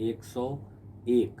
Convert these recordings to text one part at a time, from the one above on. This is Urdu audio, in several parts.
101,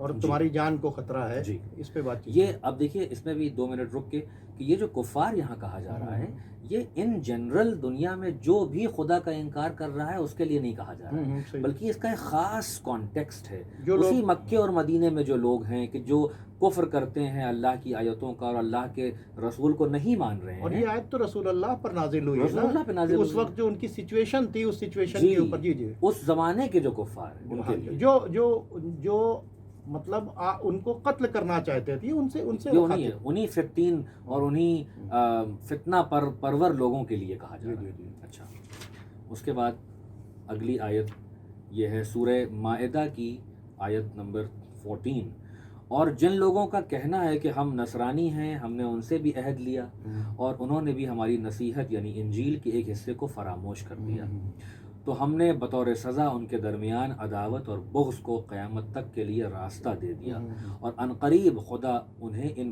اور جی تمہاری جان کو خطرہ ہے، جی اس پہ بات چیت یہ اب دیکھیے اس میں بھی 2 منٹ رک کے کہ یہ جو کفار یہاں کہا جا رہا ہے یہ ان جنرل دنیا میں جو بھی خدا کا انکار کر رہا ہے اس کے لیے نہیں کہا جا رہا ہے، صحیح، بلکہ اس کا ایک خاص کانٹیکسٹ ہے جو اسی لوگ مکے اور مدینے میں جو لوگ ہیں کہ جو کفر کرتے ہیں اللہ کی آیتوں کا اور اللہ کے رسول کو نہیں مان رہے اور ہیں. یہ آیت تو رسول اللہ پر نازل ہوئی ہے رسول اللہ پہ نا، نازل کہ اس ہوئی وقت جو ان کی سچویشن تھی اس سچویشن جی کے اوپر جی اس زمانے کے جو کفار ہیں ان کے لیے جو جو جو مطلب ان کو قتل کرنا چاہتے تھے ان سے یہ انہی فتین اور انہی فتنہ پرور لوگوں کے لیے کہا جا رہا ہے. اچھا اس کے بعد اگلی آیت یہ ہے سورہ مائدہ کی آیت نمبر 14. اور جن لوگوں کا کہنا ہے کہ ہم نصرانی ہیں ہم نے ان سے بھی عہد لیا اور انہوں نے بھی ہماری نصیحت یعنی انجیل کے ایک حصے کو فراموش کر دیا تو ہم نے بطور سزا ان کے درمیان عداوت اور بغض کو قیامت تک کے لیے راستہ دے دیا اور عنقریب خدا انہیں ان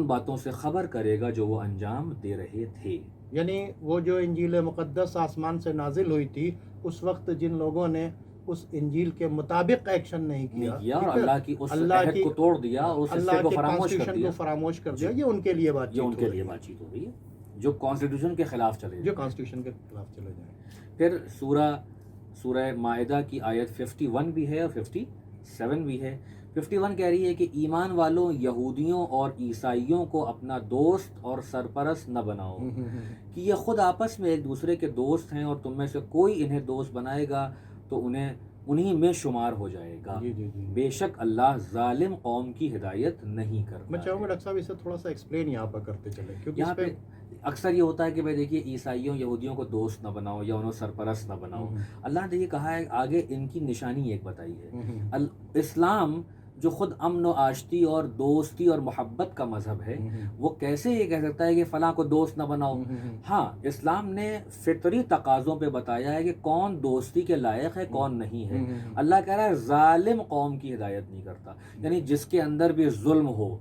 باتوں سے خبر کرے گا جو وہ انجام دے رہے تھے. یعنی وہ جو انجیل مقدس آسمان سے نازل ہوئی تھی اس وقت جن لوگوں نے اس انجیل کے مطابق ایکشن نہیں کیا اور اللہ کی اس عہد کو توڑ دیا اور اس حصے کو فراموش کر دیا، یہ ان کے لیے بات ہو رہی ہے جو کانسٹیٹیوشن کے خلاف چلے جائیں. پھر سورہ مائدہ کی آیت 51 بھی ہے اور 57 بھی ہے. 51 کہہ رہی ہے کہ ایمان والوں یہودیوں اور عیسائیوں کو اپنا دوست اور سرپرست نہ بناؤ کہ یہ خود آپس میں ایک دوسرے کے دوست ہیں اور تم میں سے کوئی انہیں دوست بنائے گا تو انہی میں شمار ہو جائے گا. بے شک اللہ ظالم قوم کی ہدایت نہیں کرتا. میں چاہوں گا ڈاکٹر صاحب اسے تھوڑا سا ایکسپلین یہاں پر کرتے چلیں، کیونکہ یہاں پہ اکثر یہ ہوتا ہے کہ بھائی دیکھیے عیسائیوں یہودیوں کو دوست نہ بناؤ یا انہیں سرپرست نہ بناؤ. اللہ نے یہ کہا ہے آگے ان کی نشانی ایک بتائی ہے. اسلام جو خود امن و آشتی اور دوستی اور محبت کا مذہب ہے وہ کیسے یہ کہہ سکتا ہے کہ فلاں کو دوست نہ بناؤ. ہاں اسلام نے فطری تقاضوں پہ بتایا ہے کہ کون دوستی کے لائق ہے کون نہیں ہے. اللہ کہہ رہا ہے ظالم قوم کی ہدایت نہیں کرتا، یعنی جس کے اندر بھی ظلم ہو،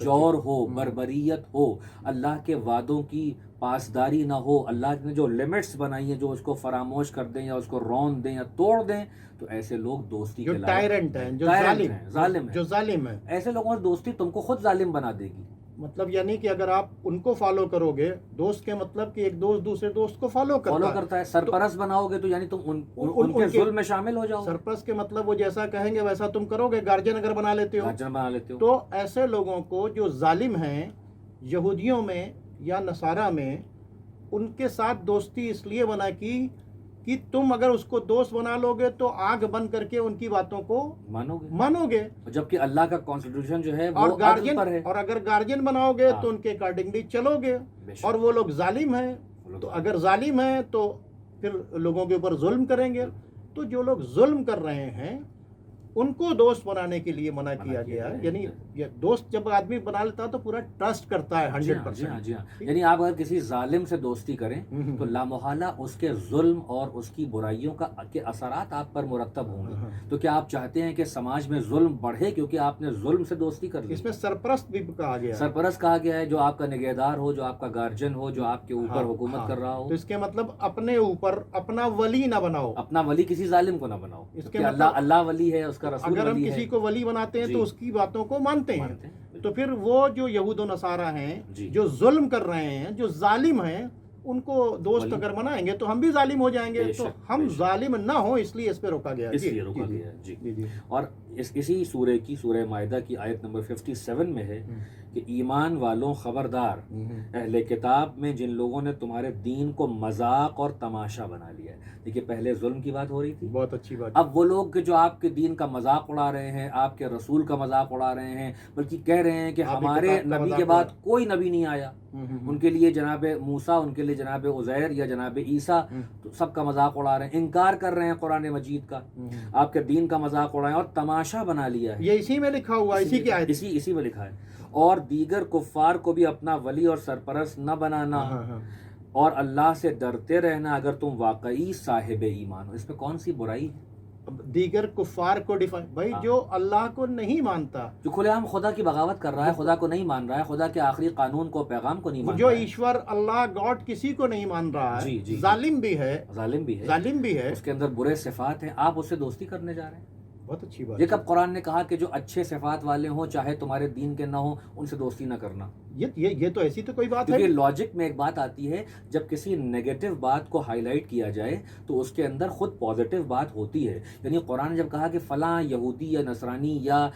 جور ہو، بربریت ہو، اللہ کے وعدوں کی پاسداری نہ ہو، اللہ نے جو لمٹس بنائی ہیں جو اس کو فراموش کر دیں یا اس کو رون دیں یا توڑ دیں تو ایسے لوگ دوستی کے ٹائرنٹ ہیں، جو ظالم ہیں، ایسے لوگوں سے دوستی تم کو خود ظالم بنا دے گی. مطلب یعنی کہ اگر آپ ان کو فالو کرو گے، دوست کے مطلب کہ ایک دوست دوسرے دوست کو فالو کرتا ہے. سرپرست بناؤ گے تو یعنی تم ان کے ظلم میں شامل ہو جاؤ. سرپرست کے مطلب وہ جیسا کہیں گے ویسا تم کرو گے. گارجین اگر بنا لیتے ہو تو ایسے لوگوں کو جو ظالم ہیں یہودیوں میں یا نصارہ میں ان کے ساتھ دوستی اس لیے بنا کی کہ تم اگر اس کو دوست بنا لو گے تو آگ بند کر کے ان کی باتوں کو مانو گے، جبکہ اللہ کا کانسٹیٹیوشن جو ہے اور گارجین پر ہے، اور اگر گارجین بناؤ گے تو ان کے اکارڈنگلی چلو گے. اور وہ لوگ ظالم ہیں تو اگر ظالم ہیں تو پھر لوگوں کے اوپر ظلم کریں گے. تو جو لوگ ظلم کر رہے ہیں ان کو دوست بنانے کے لیے منع کیا گیا ہے. یعنی دوست جب آدمی بنا لیتا ہے تو پورا ٹرسٹ کرتا ہے 100%. یعنی آپ اگر کسی ظالم سے دوستی کریں تو لامحالہ اس کے ظلم اور اس کی برائیوں کے اثرات آپ پر مرتب ہوں گے. تو کیا آپ چاہتے ہیں کہ سماج میں ظلم بڑھے کیونکہ آپ نے ظلم سے دوستی کر لی؟ اس میں سرپرست بھی کہا گیا ہے. سرپرست کہا گیا ہے جو آپ کا نگہدار ہو، جو آپ کا گارجین ہو، جو آپ کے اوپر حکومت کر رہا ہو. تو اس کے مطلب اپنے اوپر اپنا ولی نہ بناؤ، اپنا ولی کسی ظالم کو نہ بناؤ. اس کے اللہ ولی ہے، اس کا رسول اگر ہم کسی کو ولی بناتے ہیں تو اس کی باتوں کو مانتے ہیں. تو پھر وہ جو یہود و نصارہ ہیں جو ظلم کر رہے ہیں، جو ظالم ہیں، ان کو دوست اگر بنائیں گے تو ہم بھی ظالم ہو جائیں گے. تو ہم ظالم نہ ہوں اس لیے اس پہ روکا گیا. اور اسی سورہ مائدہ کی آیت نمبر 57 میں ہے کہ ایمان والوں خبردار اہل کتاب میں جن لوگوں نے تمہارے دین کو مذاق اور تماشا بنا لیا ہے. دیکھیے پہلے ظلم کی بات ہو رہی تھی، بہت اچھی بات. اب وہ لوگ جو آپ کے دین کا مذاق اڑا رہے ہیں، آپ کے رسول کا مذاق اڑا رہے ہیں، بلکہ کہہ رہے ہیں کہ ہمارے نبی کے بعد کوئی نبی نہیں آیا. ان کے لیے جناب موسیٰ، ان کے لیے جناب عزیر یا جناب عیسیٰ، تو سب کا مذاق اڑا رہے ہیں، انکار کر رہے ہیں قرآن مجید کا، آپ کے دین کا مذاق اڑائیں اور تماشا بنا لیا ہے. یہ اسی میں لکھا ہوا ہے، اسی کی آیت، اسی میں لکھا ہے. اور دیگر کفار کو بھی اپنا ولی اور سرپرست نہ بنانا اور اللہ سے ڈرتے رہنا اگر تم واقعی صاحب ایمان ہو. اس میں کون سی برائی ہے؟ دیگر کفار کو ڈیفائن بھائی جو اللہ کو نہیں مانتا، جو کھلے عام خدا کی بغاوت کر رہا ہے، خدا کو نہیں مان رہا ہے، خدا کے آخری قانون کو، پیغام کو نہیں مان جو رہا ہے، ایشور اللہ گاڈ کسی کو نہیں مان رہا ہے، ظالم بھی ہے، ظالم بھی ہے، ظالم بھی ہے، اس کے اندر برے صفات ہیں، آپ اس سے دوستی کرنے جا رہے ہیں. بہت اچھی بات یہ کب قرآن نے کہا کہ جو اچھے صفات والے ہوں چاہے تمہارے دین کے نہ ہوں ان سے دوستی نہ کرنا؟ یہ تو ایسی تو کوئی بات ہے کیونکہ لاجک میں ایک بات آتی ہے، جب کسی نیگیٹو بات کو ہائی لائٹ کیا جائے تو اس کے اندر خود پازیٹیو بات ہوتی ہے. یعنی قرآن نے جب کہا کہ فلاں یہودی یا نصرانی یا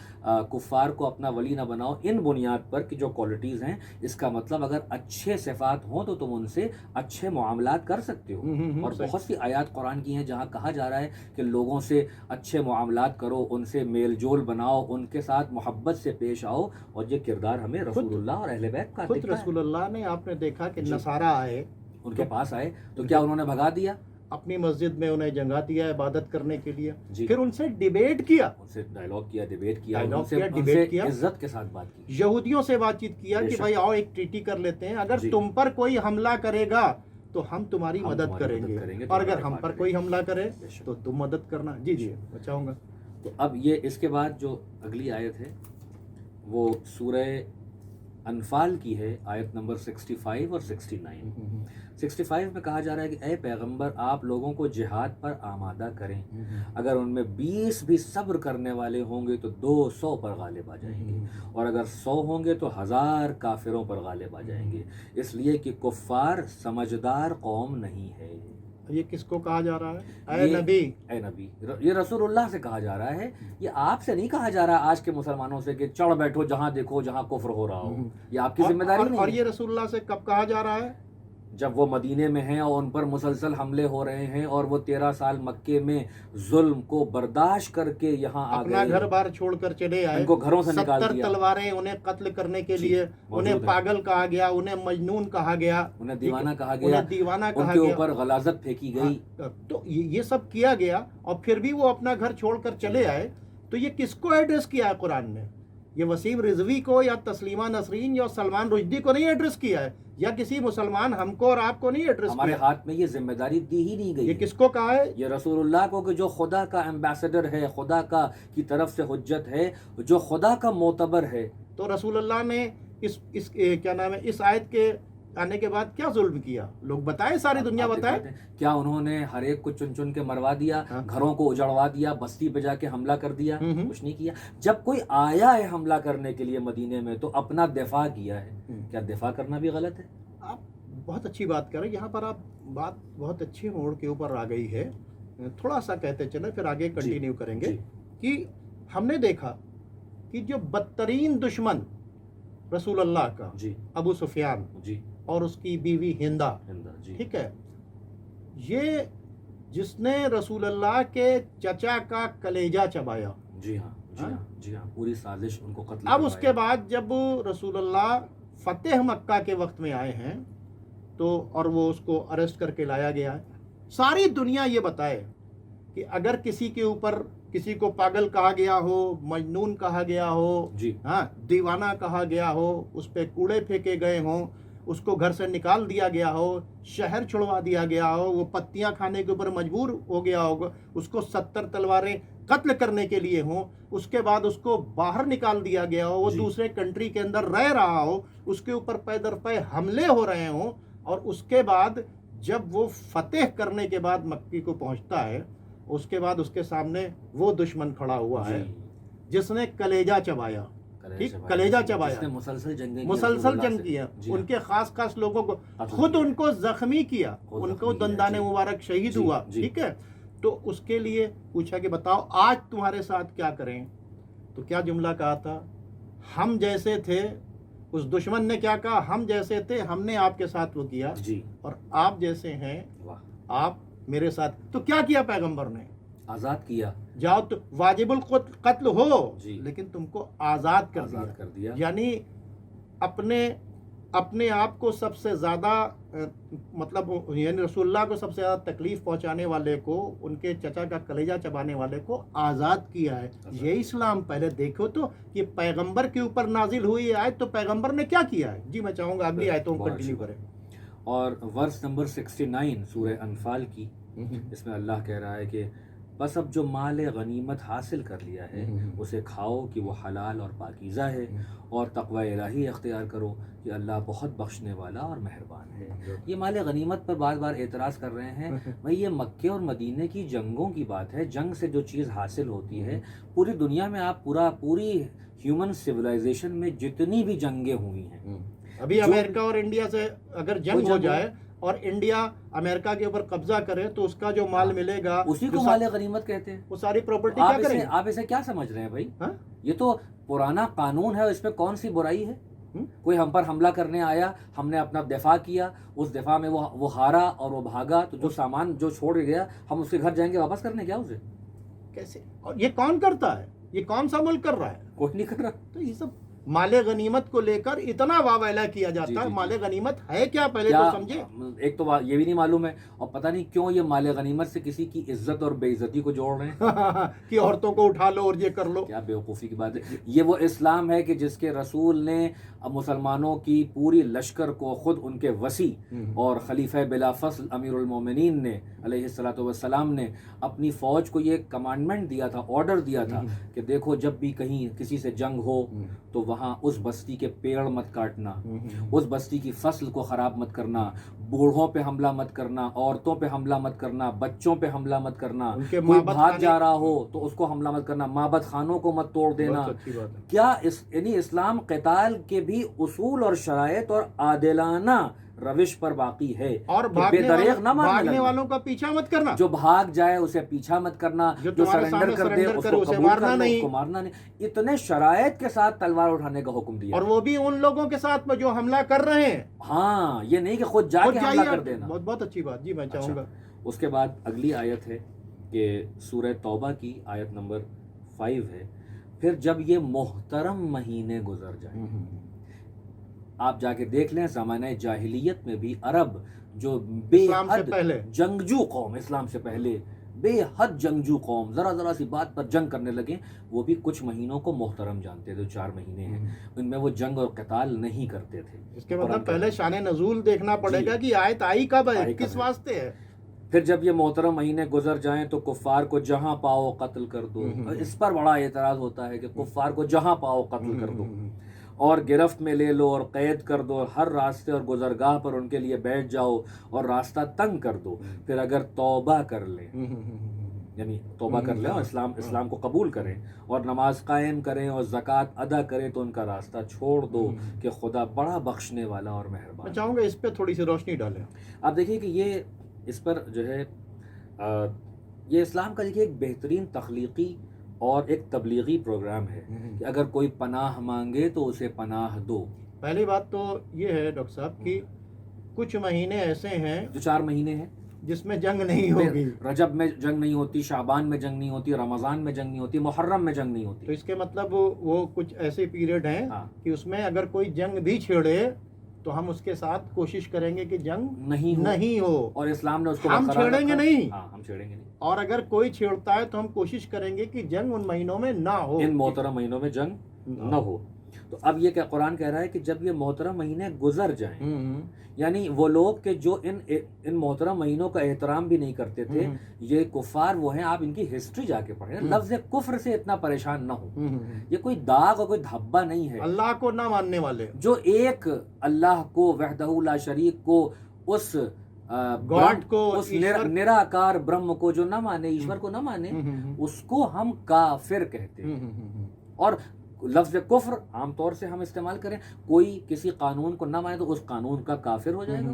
کفار کو اپنا ولی نہ بناؤ ان بنیاد پر کہ جو کوالٹیز ہیں، اس کا مطلب اگر اچھے صفات ہوں تو تم ان سے اچھے معاملات کر سکتے ہو. اور صحیح. بہت سی آیات قرآن کی ہیں جہاں کہا جا رہا ہے کہ لوگوں سے اچھے معاملات کرو، ان سے میل جول بناؤ، ان کے ساتھ محبت سے پیش آؤ، اور یہ کردار ہمیں رسول اللہ اور اہل بیت کا خود دکھتا ہے. رسول اللہ نے آپ نے دیکھا کہ جی. نصارہ آئے ان کے پاس آئے تو کیا انہوں نے بھگا دیا؟ اپنی مسجد میں انہیں جگہ دیا عبادت کرنے کے لیے، جی. پھر ان سے ڈیبیٹ کیا، ان سے ڈائلاگ کیا، ڈیبیٹ کیا، ڈائلاگ ان سے کیا، ان ڈیبیٹ سے کیا. عزت کے ساتھ بات کی. یہودیوں سے بات چیت کیا بے کہ شک. بھائی آؤ ایک ٹریٹی کر لیتے ہیں، اگر جی. تم پر کوئی حملہ کرے گا تو ہم تمہاری ہم مدد تمہاری کریں مدد گے، کریں گے، اور تمہارا اگر ہم دفاع پر کریں کوئی گے. حملہ کرے بے شک. تو تم مدد کرنا. جی جی بچاؤں گا. تو اب یہ اس کے بعد جو اگلی آیت ہے وہ سورہ انفال کی ہے، آیت نمبر 65 اور 69. 65 میں کہا جا رہا ہے کہ اے پیغمبر آپ لوگوں کو جہاد پر آمادہ کریں، اگر ان میں 20 بھی صبر کرنے والے ہوں گے تو 200 پر غالب آ جائیں گے، اور اگر 100 ہوں گے تو 1000 کافروں پر غالب آ جائیں گے، اس لیے کہ کفار سمجھدار قوم نہیں ہے. یہ کس کو کہا جا رہا ہے؟ اے نبی. اے نبی، یہ رسول اللہ سے کہا جا رہا ہے، یہ آپ سے نہیں کہا جا رہا آج کے مسلمانوں سے کہ چڑھ بیٹھو جہاں دیکھو جہاں کفر ہو رہا ہو. یہ آپ کی ذمہ داری نہیں اور ہے. یہ رسول اللہ سے کب کہا جا رہا ہے؟ جب وہ مدینے میں ہیں اور ان پر مسلسل حملے ہو رہے ہیں اور وہ 13 سال مکے میں ظلم کو برداشت کر کے یہاں آ گئے، اپنا گھر بار چھوڑ کر چلے آئے، ان کو گھروں سے نکال 70 دیا، تلواریں انہیں قتل کرنے کے جی، لیے، انہیں موجود ہے. پاگل کہا گیا، انہیں مجنون کہا گیا، انہیں دیوانہ کہا گیا، انہیں دیوانہ ان کہا کے گیا. اوپر غلاظت پھینکی گئی. تو یہ سب کیا گیا اور پھر بھی وہ اپنا گھر چھوڑ کر چلے آئے. تو یہ کس کو ایڈریس کیا ہے قرآن نے؟ یہ وسیم رضوی کو یا تسلیمہ نسرین یا سلمان رشدی کو نہیں ایڈریس کیا ہے، یا کسی مسلمان ہم کو اور آپ کو نہیں ایڈریس ہمارے کیا. ہاتھ میں یہ ذمہ داری دی ہی نہیں گئی. یہ کس کو کہا ہے؟ یہ رسول اللہ کو کہ جو خدا کا ایمبیسڈر ہے، خدا کا کی طرف سے حجت ہے، جو خدا کا معتبر ہے. تو رسول اللہ نے اس کیا نام ہے اس آیت کے آنے کے بعد کیا ظلم کیا؟ لوگ بتائیں، ساری دنیا بتائے. کیا انہوں نے ہر ایک کو چن چن کے مروا دیا، گھروں کو اجڑوا دیا، بستی پہ جا کے حملہ کر دیا؟ کچھ نہیں کیا. جب کوئی آیا ہے حملہ کرنے کے لیے مدینے میں تو اپنا دفاع کیا ہے. کیا دفاع کرنا بھی غلط ہے؟ آپ بہت اچھی بات کر رہے ہیں. یہاں پر آپ بات بہت اچھی موڑ کے اوپر آ گئی ہے. تھوڑا سا کہتے چلیں پھر آگے کنٹینیو کریں گے. کہ ہم نے دیکھا کہ جو بدترین دشمن رسول اللہ کا، ابو سفیان اور اس کی بیوی ہندہ، ٹھیک ہے، یہ جس نے رسول اللہ کے چچا کا کلیجہ چبایا. جی ہاں، پوری سازش ان کو قتل. اب اس کے بعد جب رسول اللہ فتح مکہ کے وقت میں آئے ہیں تو اور وہ اس کو اریسٹ کر کے لایا گیا ہے. ساری دنیا یہ بتائے کہ اگر کسی کے اوپر کسی کو پاگل کہا گیا ہو، مجنون کہا گیا ہو، ہاں دیوانہ کہا گیا ہو، اس پہ کوڑے پھینکے گئے ہوں، اس کو گھر سے نکال دیا گیا ہو، شہر چھڑوا دیا گیا ہو، وہ پتیاں کھانے کے اوپر مجبور ہو گیا ہوگا، اس کو 70 تلواریں قتل کرنے کے لیے ہوں، اس کے بعد اس کو باہر نکال دیا گیا ہو، وہ دوسرے کنٹری کے اندر رہ رہا ہو، اس کے اوپر پے در پے حملے ہو رہے ہوں، اور اس کے بعد جب وہ فتح کرنے کے بعد مکی کو پہنچتا ہے، اس کے بعد اس کے سامنے وہ دشمن کھڑا ہوا ہے جس نے کلیجہ چبایا. ٹھیک، کلیجہ چبایا، مسلسل جنگ کیا، ان کے خاص لوگوں کو، خود ان کو زخمی کیا، ان کو دندان مبارک شہید ہوا. ٹھیک ہے، تو اس کے لیے پوچھا کہ بتاؤ آج تمہارے ساتھ کیا کریں؟ تو کیا جملہ کہا تھا؟ ہم جیسے تھے. اس دشمن نے کیا کہا؟ ہم جیسے تھے، ہم نے آپ کے ساتھ وہ کیا، اور آپ جیسے ہیں آپ میرے ساتھ. تو کیا کیا پیغمبر نے؟ آزاد کیا. جاؤ تو واجب القتل ہو لیکن تم کو آزاد کر دیا. یعنی اپنے آپ کو سب سے زیادہ مطلب یعنی رسول اللہ کو سب سے زیادہ تکلیف پہنچانے والے کو، ان کے چچا کا کلیجہ چبانے والے کو آزاد کیا ہے. یہ اسلام. پہلے دیکھو تو یہ پیغمبر کے اوپر نازل ہوئی آیت، تو پیغمبر نے کیا کیا ہے. جی میں چاہوں گا اگلی آیتوں کو کنٹینیو کریں. اور ورس نمبر 69 سورہ انفال کی، اس میں اللہ کہہ رہا ہے کہ بس اب جو مال غنیمت حاصل کر لیا ہے اسے کھاؤ کہ وہ حلال اور پاکیزہ ہے، اور تقوی الہی اختیار کرو کہ اللہ بہت بخشنے والا اور مہربان ہے۔ یہ مال غنیمت پر بار بار اعتراض کر رہے ہیں، بھئی یہ مکے اور مدینے کی جنگوں کی بات ہے، جنگ سے جو چیز حاصل ہوتی ہے پوری دنیا میں، آپ پوری ہیومن سویلائزیشن میں جتنی بھی جنگیں ہوئی ہیں، ابھی امریکہ اور انڈیا سے اگر جنگ ہو جائے اور انڈیا امریکہ کے اوپر قبضہ کرے تو اس کا جو مال ملے گا اسی کو مال غنیمت کہتے ہیں۔ وہ ساری پراپرٹی کیا کریں گے؟ آپ اسے کیا سمجھ رہے ہیں بھائی؟ یہ تو پرانا قانون ہے، اس پہ کون سی برائی ہے؟ کوئی ہم پر حملہ کرنے آیا، ہم نے اپنا دفاع کیا، اس دفاع میں وہ ہارا اور وہ بھاگا، تو جو سامان جو چھوڑ گیا ہم اس کے گھر جائیں گے واپس کرنے؟ کیا اسے کیسے؟ اور یہ کون کرتا ہے؟ یہ کون سا ملک کر رہا ہے؟ کوئی نہیں کر رہا۔ تو یہ سب مال غنیمت کو لے کر اتنا واویلا کیا جاتا ہے، مال غنیمت ہے کیا پہلے تو سمجھے۔ ایک تو یہ بھی نہیں معلوم ہے، اور پتہ نہیں کیوں یہ مال غنیمت سے کسی کی عزت اور بے عزتی کو جوڑ رہے ہیں کہ عورتوں کو اٹھا لو اور یہ کر لو۔ کیا بیوقوفی کی بات ہے! یہ وہ اسلام ہے کہ جس کے رسول نے مسلمانوں کی پوری لشکر کو خود ان کے وسیع اور خلیفہ بلا فصل امیر المومنین نے علیہ الصلوۃ والسلام نے اپنی فوج کو یہ کمانڈمنٹ دیا تھا، آرڈر دیا تھا کہ دیکھو جب بھی کہیں کسی سے جنگ ہو تو وہاں اس بستی کے پیڑ مت کاٹنا، اس بستی کی فصل کو خراب مت کرنا، بوڑھوں پہ حملہ مت کرنا، عورتوں پہ حملہ مت کرنا، بچوں پہ حملہ مت کرنا، کوئی بھاگ جا رہا ہو تو اس کو حملہ مت کرنا، معبد خانوں کو مت توڑ دینا۔ کیا یعنی اسلام قتال کے بھی اصول اور شرائط اور عادلانہ روش پر باقی ہے، اور بھاگنے والوں کا پیچھا مت کرنا، جو بھاگ جائے اسے پیچھا مت کرنا، جو سرنڈر کر دے اس کو قبول کرنا، اس کو مارنا نہیں۔ اتنے شرائط کے ساتھ تلوار اٹھانے کا حکم دیا، اور وہ بھی ان لوگوں کے ساتھ جو حملہ کر رہے ہیں۔ ہاں، یہ نہیں کہ خود جا کے حملہ کر دینا۔ بہت اچھی بات جی، میں چاہوں گا۔ اس کے بعد اگلی آیت ہے کہ سورہ توبہ کی آیت نمبر 5 ہے، پھر جب یہ محترم مہینے گزر جائیں۔ آپ جا کے دیکھ لیں زمانہ جاہلیت میں بھی عرب جو بے حد جنگجو قوم، اسلام سے پہلے بے حد جنگجو قوم، ذرا سی بات پر جنگ کرنے لگے، وہ بھی کچھ مہینوں کو محترم جانتے تھے، 4 مہینے ہیں، ان میں وہ جنگ اور قتال نہیں کرتے تھے۔ اس کے مطلب پہلے شان نزول دیکھنا پڑے گا کہ آیت آئی کب ہے، کس واسطے ہے۔ پھر جب یہ محترم مہینے گزر جائیں تو کفار کو جہاں پاؤ قتل کر دو۔ اس پر بڑا اعتراض ہوتا ہے کہ کفار کو جہاں پاؤ قتل کر دو، اور گرفت میں لے لو اور قید کر دو، ہر راستے اور گزرگاہ پر ان کے لیے بیٹھ جاؤ اور راستہ تنگ کر دو، پھر اگر توبہ کر لیں، یعنی توبہ کر لیں اور اسلام کو قبول کریں اور نماز قائم کریں اور زکوٰۃ ادا کریں تو ان کا راستہ چھوڑ دو کہ خدا بڑا بخشنے والا اور مہربان۔ میں چاہوں گا اس پہ تھوڑی سی روشنی ڈالیں۔ آپ دیکھیے کہ یہ اس پر جو ہے یہ اسلام کا دیکھیے ایک بہترین تخلیقی اور ایک تبلیغی پروگرام ہے کہ اگر کوئی پناہ مانگے تو اسے پناہ دو۔ پہلی بات تو یہ ہے ڈاکٹر صاحب کہ کچھ مہینے ایسے ہیں جو 4 مہینے ہیں جس میں جنگ نہیں ہوگی۔ رجب میں جنگ نہیں ہوتی، شعبان میں جنگ نہیں ہوتی، رمضان میں جنگ نہیں ہوتی، محرم میں جنگ نہیں ہوتی۔ تو اس کے مطلب وہ کچھ ایسے پیریڈ ہیں کہ اس میں اگر کوئی جنگ بھی چھیڑے تو ہم اس کے ساتھ کوشش کریں گے کہ جنگ نہیں ہو، اور اسلام نے اس کو ہم چھیڑیں گے نہیں۔ ہم چھیڑیں گے نہیں، اور اگر کوئی چھیڑتا ہے تو ہم کوشش کریں گے کہ جنگ ان مہینوں میں نہ ہو، ان محترم مہینوں میں جنگ نہ ہو۔ تو اب یہ کہ قرآن کہہ رہا ہے کہ جب یہ محترم مہینے گزر جائیں، یعنی وہ لوگ کہ جو ان محترم مہینوں کا احترام بھی نہیں کرتے تھے، یہ کفار وہ ہیں، آپ ان کی ہسٹری جا کے پڑھیں، لفظ کفر سے اتنا پریشان نہ ہو، یہ کوئی داغ اور کوئی دھبا نہیں ہے، اللہ کو نہ ماننے والے جو ایک اللہ کو وحدہ لا شریک کو، اس گاڈ کو، اس نراکار برہم کو جو نہ مانے، ایشور کو نہ مانے، اس کو ہم کافر کہتے ہیں۔ اور لفظ کفر عام طور سے ہم استعمال کریں، کوئی کسی قانون کو نہ مانے تو اس قانون کا کافر ہو جائے گا،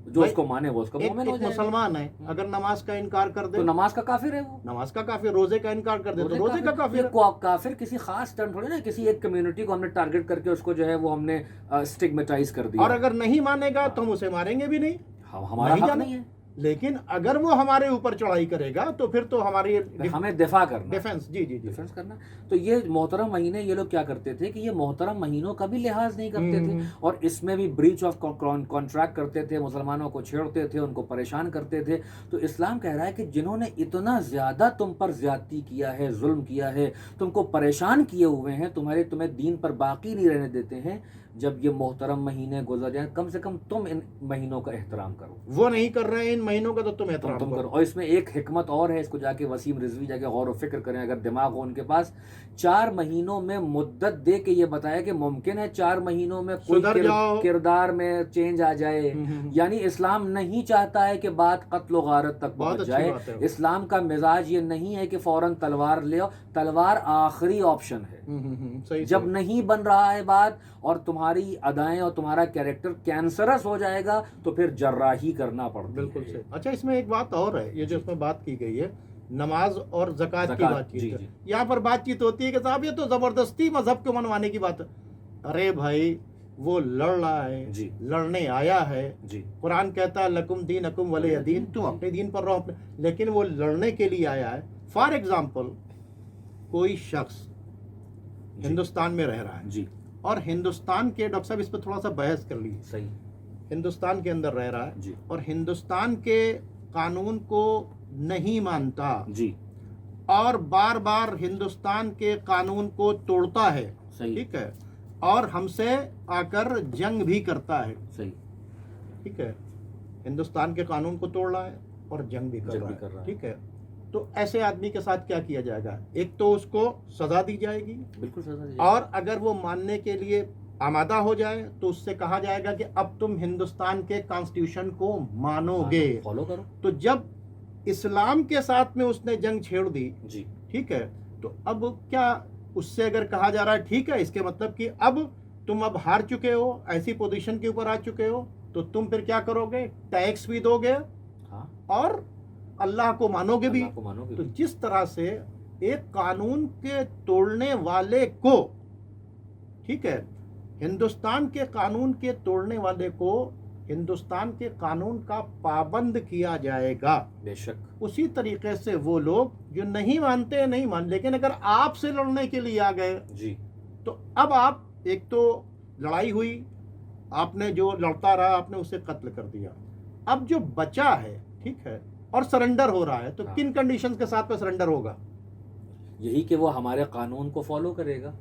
جو اس کو مانے وہ اس کا مومن ہو جائے گا۔ مسلمان ہے، اگر نماز کا انکار کر دے تو نماز کا کافر ہے، وہ نماز کا کافر، روزے کا انکار کر دے تو روزے کا کافر۔ کافر کسی خاص ٹرم تھوڑی نا، کسی ایک کمیونٹی کو ہم نے ٹارگٹ کر کے اس کو جو ہے وہ ہم نے اسٹگمیٹائز کر دیا، اور اگر نہیں مانے گا تو ہم اسے ماریں گے بھی نہیں، ہمارا حق نہیں ہے۔ لیکن اگر وہ ہمارے اوپر چڑھائی کرے گا تو پھر تو ہماری ہمیں دفاع کرنا، ڈیفنس، جی ڈیفنس کرنا۔ تو یہ محترم مہینے یہ لوگ کیا کرتے تھے کہ یہ محترم مہینوں کا بھی لحاظ نہیں کرتے تھے، اور اس میں بھی بریچ آف کانٹریکٹ کرتے تھے، مسلمانوں کو چھیڑتے تھے، ان کو پریشان کرتے تھے۔ تو اسلام کہہ رہا ہے کہ جنہوں نے اتنا زیادہ تم پر زیادتی کیا ہے، ظلم کیا ہے، تم کو پریشان کیے ہوئے ہیں، تمہیں دین پر باقی نہیں رہنے دیتے ہیں، جب یہ محترم مہینے گزر جائیں کم سے کم تم ان مہینوں کا احترام کرو. وہ نہیں کر رہے ہیں ان مہینوں کا تو تم احترام تم کرو. کرو. اور اس میں ایک حکمت اور ہے, اس کو جا کے وسیم رضوی جا کے غور و فکر کریں اگر دماغ ہو ان کے پاس. 4 مہینوں میں مدت دے کے یہ بتایا کہ ممکن ہے 4 مہینوں میں کوئی سدھر جاؤ. کردار میں چینج آ جائے. یعنی اسلام نہیں چاہتا ہے کہ بات قتل و غارت تک بہت پہنچ اچھی جائے. بات ہے. اسلام کا مزاج یہ نہیں ہے کہ فوراً تلوار لے آؤ. تلوار آخری آپشن ہے. صحیح. جب نہیں بن رہا ہے بات اور تمہاری ادائیں اور تمہارا کیریکٹر کینسرس ہو جائے گا تو پھر جراحی کرنا پڑتا ہے. بالکل صحیح. اچھا اس میں ایک بات اور ہے, یہ جو اس میں بات کی گئی ہے نماز اور زکوٰۃ کی بات چیت ہے. یہاں پر بات چیت ہوتی ہے کہ صاحب یہ تو زبردستی مذہب کو منوانے کی بات ہے. ارے بھائی وہ لڑ رہا ہے, لڑنے آیا ہے. قرآن کہتا ہے لکم دینکم ولی دین, تم اپنے دین پر رہو اپنے, لیکن وہ لڑنے کے لیے آیا ہے. فار ایگزامپل کوئی شخص ہندوستان میں رہ رہا ہے جی, اور ہندوستان کے, ڈاکٹر صاحب اس پہ تھوڑا سا بحث کر لیجیے, صحیح, ہندوستان کے اندر رہ رہا ہے جی, اور ہندوستان کے قانون کو نہیں مانتا جی, اور بار بار ہندوستان کے قانون کو توڑتا ہے, صحیح, ٹھیک ہے, اور ہم سے آ کر جنگ بھی کرتا ہے, صحیح, ٹھیک ہے, ہندوستان کے قانون کو توڑ رہا ہے اور جنگ بھی کر رہا ہے, ٹھیک ہے. تو ایسے آدمی کے ساتھ کیا کیا جائے گا؟ ایک تو اس کو سزا دی جائے گی, بالکل سزا دی. اور اگر وہ ماننے کے لیے آمادہ ہو جائے تو اس سے کہا جائے گا کہ اب تم ہندوستان کے کانسٹیٹیوشن کو مانو گے, فالو کرو. تو جب اسلام کے ساتھ میں اس نے جنگ چھیڑ دی, جی, ٹھیک ہے, تو اب کیا اس سے اگر کہا جا رہا ہے ٹھیک ہے, اس کے مطلب کہ اب تم اب ہار چکے ہو, ایسی پوزیشن کے اوپر آ چکے ہو, تو تم پھر کیا کرو گے؟ ٹیکس بھی دو گے اور اللہ کو مانو گے بھی. تو جس طرح سے ایک قانون کے توڑنے والے کو, ٹھیک ہے, ہندوستان کے قانون کے توڑنے والے کو ہندوستان کے قانون کا پابند کیا جائے گا, بے شک, اسی طریقے سے وہ لوگ جو نہیں مانتے نہیں مان, لیکن اگر آپ سے لڑنے کے لیے آ گئے جی, تو اب آپ, ایک تو لڑائی ہوئی, آپ نے جو لڑتا رہا آپ نے اسے قتل کر دیا, اب جو بچا ہے, ٹھیک ہے, اور سرنڈر ہو رہا ہے, تو کن کنڈیشنز کے ساتھ میں سرنڈر ہوگا؟ یہی کہ وہ ہمارے قانون کو فالو کرے گا,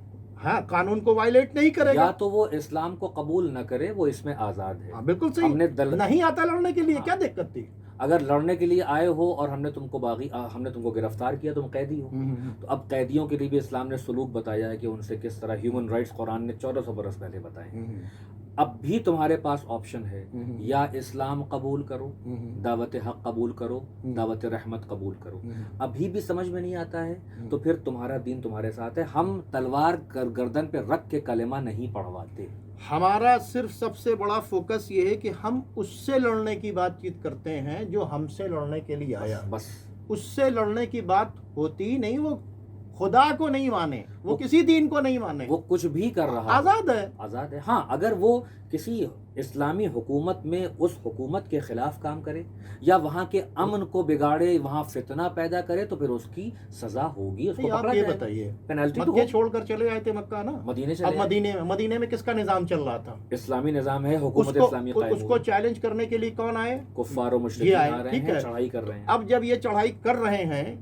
ہاں, قانون کو وائلیٹ نہیں کرے گا, یا تو وہ اسلام کو قبول نہ کرے, وہ اس میں آزاد ہے. بالکل صحیح. نہیں آتا لڑنے کے لیے, کیا دقت تھی؟ اگر لڑنے کے لیے آئے ہو اور ہم نے تم کو گرفتار کیا, تم قیدی ہو, تو اب قیدیوں کے لیے بھی اسلام نے سلوک بتایا ہے کہ ان سے کس طرح ہیومن رائٹس قرآن نے 1400 برس پہلے بتائے. اب بھی تمہارے پاس آپشن ہے, یا اسلام قبول کرو, دعوت حق قبول کرو, دعوت رحمت قبول کرو. ابھی بھی سمجھ میں نہیں آتا ہے تو پھر تمہارا دین تمہارے ساتھ ہے. ہم تلوار گردن پہ رکھ کے کلمہ نہیں پڑھواتے. ہمارا صرف سب سے بڑا فوکس یہ ہے کہ ہم اس سے لڑنے کی بات چیت کرتے ہیں جو ہم سے لڑنے کے لیے آیا, بس اس سے لڑنے کی بات ہوتی ہی نہیں. وہ خدا کو نہیں مانے, وہ کسی دین کو نہیں مانے, وہ کچھ بھی کر رہا, آزاد ہے, آزاد ہے. ہاں, اگر وہ کسی اسلامی حکومت میں اس حکومت کے خلاف کام کرے یا وہاں کے امن کو بگاڑے, وہاں فتنہ پیدا کرے, تو پھر اس کی سزا ہوگی, اس کو پکڑا آپ یہ جائے گا. بتائیے, پینلٹی تو مکہ چھوڑ کر چلے آئے تھے مکہ نا, مدینے سے. اب مدینے میں کس کا نظام چل رہا تھا؟ اسلامی نظام ہے, حکومت اسلامی قائم. اس کو چیلنج کرنے کے لیے کون آئے؟ کفار و مشرکین آ رہے ہیں, چڑھائی کر رہے ہیں. اب جب یہ چڑھائی کر رہے ہیں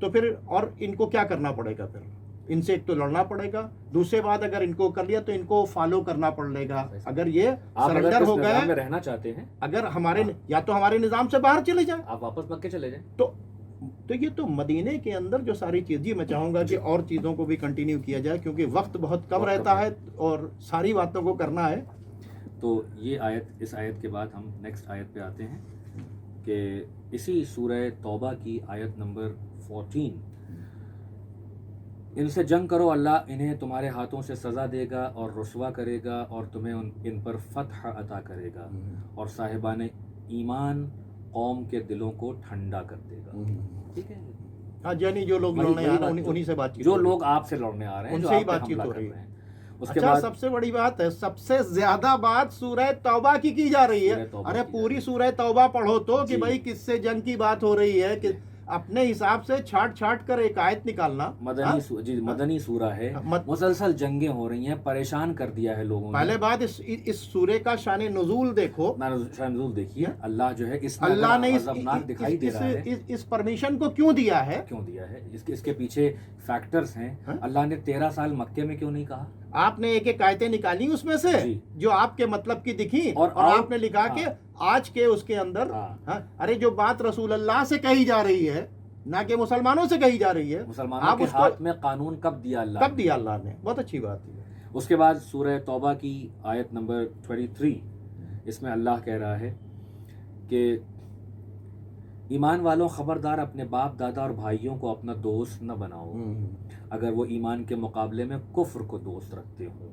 تو پھر اور ان کو کیا کرنا پڑے گا؟ پھر ان سے ایک تو لڑنا پڑے گا, دوسرے بات اگر ان کو کر لیا تو ان کو فالو کرنا پڑے گا. اگر یہ سرنڈر ہو گئے, میں رہنا چاہتے ہیں, اگر ہمارے یا تو ہمارے نظام سے باہر چلے جائیں, آپ واپس مکے چلے جائیں. تو یہ تو مدینے کے اندر جو ساری چیز, جی میں چاہوں گا کہ اور چیزوں کو بھی کنٹینیو کیا جائے کیونکہ وقت بہت کم رہتا ہے اور ساری باتوں کو کرنا ہے. تو یہ آیت, اس آیت کے بعد ہم نیکسٹ آیت پہ آتے ہیں کہ اسی سورہ توبہ کی آیت نمبر 14, ان سے جنگ کرو, اللہ انہیں تمہارے ہاتھوں سے سزا دے گا اور رسوا کرے گا اور تمہیں ان پر فتح عطا کرے گا, اور صاحبان ایمان قوم کے دلوں کو ٹھنڈا کر دے گا. ٹھیک ہے, ہاں, یعنی جو لوگ لڑنے آ رہے ہیں انہی سے بات چیت, جو لوگ آپ سے لڑنے آ رہے ہیں, ان جو سے ہی آپ پہ بات چیت حملہ ہو کر رہی رہے ہے. ہیں. اس کے اچھا, بعد سب سے بڑی بات ہے, سب سے زیادہ بات سورہ توبہ کی جا رہی ہے. ارے پوری سورہ توبہ پڑھو تو کہ بھائی کس سے جنگ کی بات ہو رہی ہے, کہ اپنے حساب سے چھاٹ کر ایک آیت نکالنا. مدنی سورہ ہے, مسلسل جنگیں ہو رہی ہیں, پریشان کر دیا ہے لوگوں نے. پہلے بات اس سورے کا شان نزول دیکھو, شان نزول دیکھیے. اللہ جو ہے اس اللہ نے عذابناک دکھائی دے رہا ہے, اس پرمیشن کو کیوں دیا ہے, اس کے پیچھے فیکٹرز ہیں. اللہ نے 13 سال مکے میں کیوں نہیں کہا؟ آپ نے ایک ایک آیتیں نکالی اس میں سے جی۔ جو آپ کے مطلب کی دکھی اور اور آپ نے لکھا کہ آج کے اس کے اندر ہاں، ارے جو بات رسول اللہ سے کہی جا رہی ہے نہ کہ مسلمانوں سے کہی جا رہی ہے، مسلمانوں آپ کے اس کو ہاتھ میں قانون کب دیا اللہ کب نے؟ دیا اللہ نے؟ بہت اچھی بات ہے۔ اس کے بعد سورہ توبہ کی آیت نمبر 23، اس میں اللہ کہہ رہا ہے کہ ایمان والوں خبردار اپنے باپ دادا اور بھائیوں کو اپنا دوست نہ بناؤ اگر وہ ایمان کے مقابلے میں کفر کو دوست رکھتے ہوں،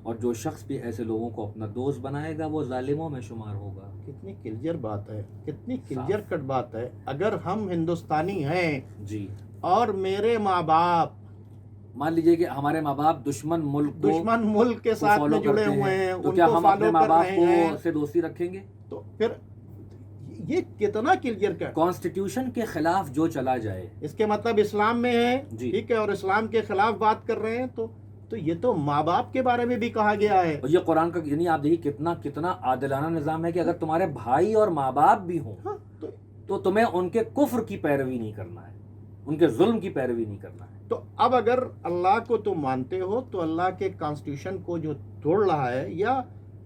اور جو شخص بھی ایسے لوگوں کو اپنا دوست بنائے گا وہ ظالموں میں شمار ہوگا۔ کتنی کلیئر بات ہے، کتنی کلیئر کٹ بات ہے۔ اگر ہم ہندوستانی ہیں جی، اور میرے ماں باپ مان لیجئے کہ ہمارے ماں باپ دشمن ملک کو دشمن ملک کے ساتھ میں فالو جڑے کرتے ہوئے ہیں، تو ان کیا کو ہم اپنے فالو ماں کر باپ رہے کو ہیں، سے دوستی رکھیں گے؟ تو پھر یہ کتنا کلیئر کٹ۔ کانسٹیٹیوشن کے خلاف جو چلا جائے، اس کے مطلب اسلام میں ہے، جی، ٹھیک ہے، اور اسلام کے خلاف بات کر رہے ہیں تو یہ تو ماں باپ کے بارے میں بھی کہا گیا ہے۔ اور یہ قرآن کا یعنی آپ دیکھیے کتنا عادلانہ نظام ہے کہ اگر تمہارے بھائی اور ماں باپ بھی ہوں ہاں، تو تمہیں ان کے کفر کی پیروی نہیں کرنا ہے، ان کے ظلم کی پیروی نہیں کرنا ہے۔ تو اب اگر اللہ کو تم مانتے ہو تو اللہ کے کانسٹیٹیوشن کو جو توڑ رہا ہے یا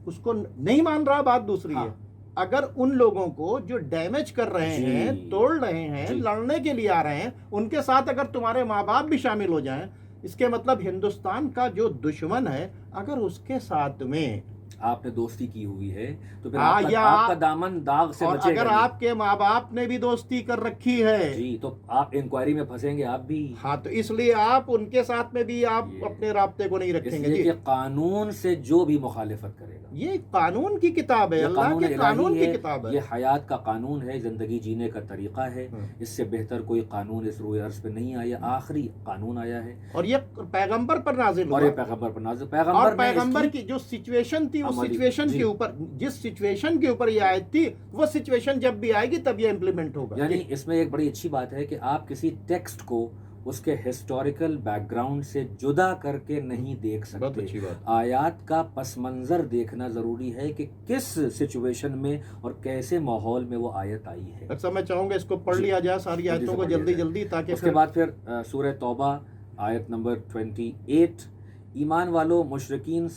اس کو نہیں مان رہا، بات دوسری ہے۔ اگر ان لوگوں کو جو ڈیمیج کر رہے جی، ہیں، توڑ رہے ہیں، جی، لڑنے کے لیے آ رہے ہیں، ان کے ساتھ اگر تمہارے ماں باپ بھی شامل ہو جائیں، اس کے مطلب ہندوستان کا جو دشمن ہے اگر اس کے ساتھ میں آپ نے دوستی کی ہوئی ہے تو پھر یا آپ کا دامن داغ سے اور بچے گا اگر نہیں۔ آپ کے ماں باپ نے بھی دوستی کر رکھی ہے، جی، تو آپ انکوائری میں پھنسیں گے آپ بھی، ہاں، تو اس لیے آپ ان کے ساتھ میں بھی آپ یہ اپنے رابطے کو نہیں اس رکھیں گے۔ لیے جی، کہ قانون سے جو بھی مخالفت کرے گا، یہ قانون کی کتاب ہے، یہ اللہ قانون کے قانون الہی کی ہے، کتاب ہے۔ یہ حیات کا قانون ہے، زندگی جینے کا طریقہ ہے، اس سے بہتر کوئی قانون اس روئے عرض پہ نہیں آیا، آخری قانون آیا ہے، اور یہ پیغمبر پر نازل اور ہوا، یہ پیغمبر پر نازل، اور پیغمبر نے اس پیغمبر کی جو سچویشن تھی اس عملی، سچویشن جی، کے اوپر، جس سچویشن کے اوپر یہ آیت تھی وہ سچویشن جب بھی آئے گی تب یہ امپلیمنٹ ہوگا۔ یعنی اس میں ایک بڑی اچھی بات ہے کہ آپ کسی ٹیکسٹ کو اس کے ہسٹوریکل بیک گراؤنڈ سے جدا کر کے نہیں دیکھ بہت سکتے، اچھی بات۔ آیات کا پس منظر دیکھنا ضروری ہے کہ کس سچویشن میں اور کیسے ماحول میں وہ آیت آئی ہے۔ اکثر میں چاہوں گا اس کو پڑھ لیا جائے ساری آیتوں کو جلدی جلدی، تاکہ اس کے بعد پھر سورہ توبہ آیت نمبر 28، ایمان والو مشرکین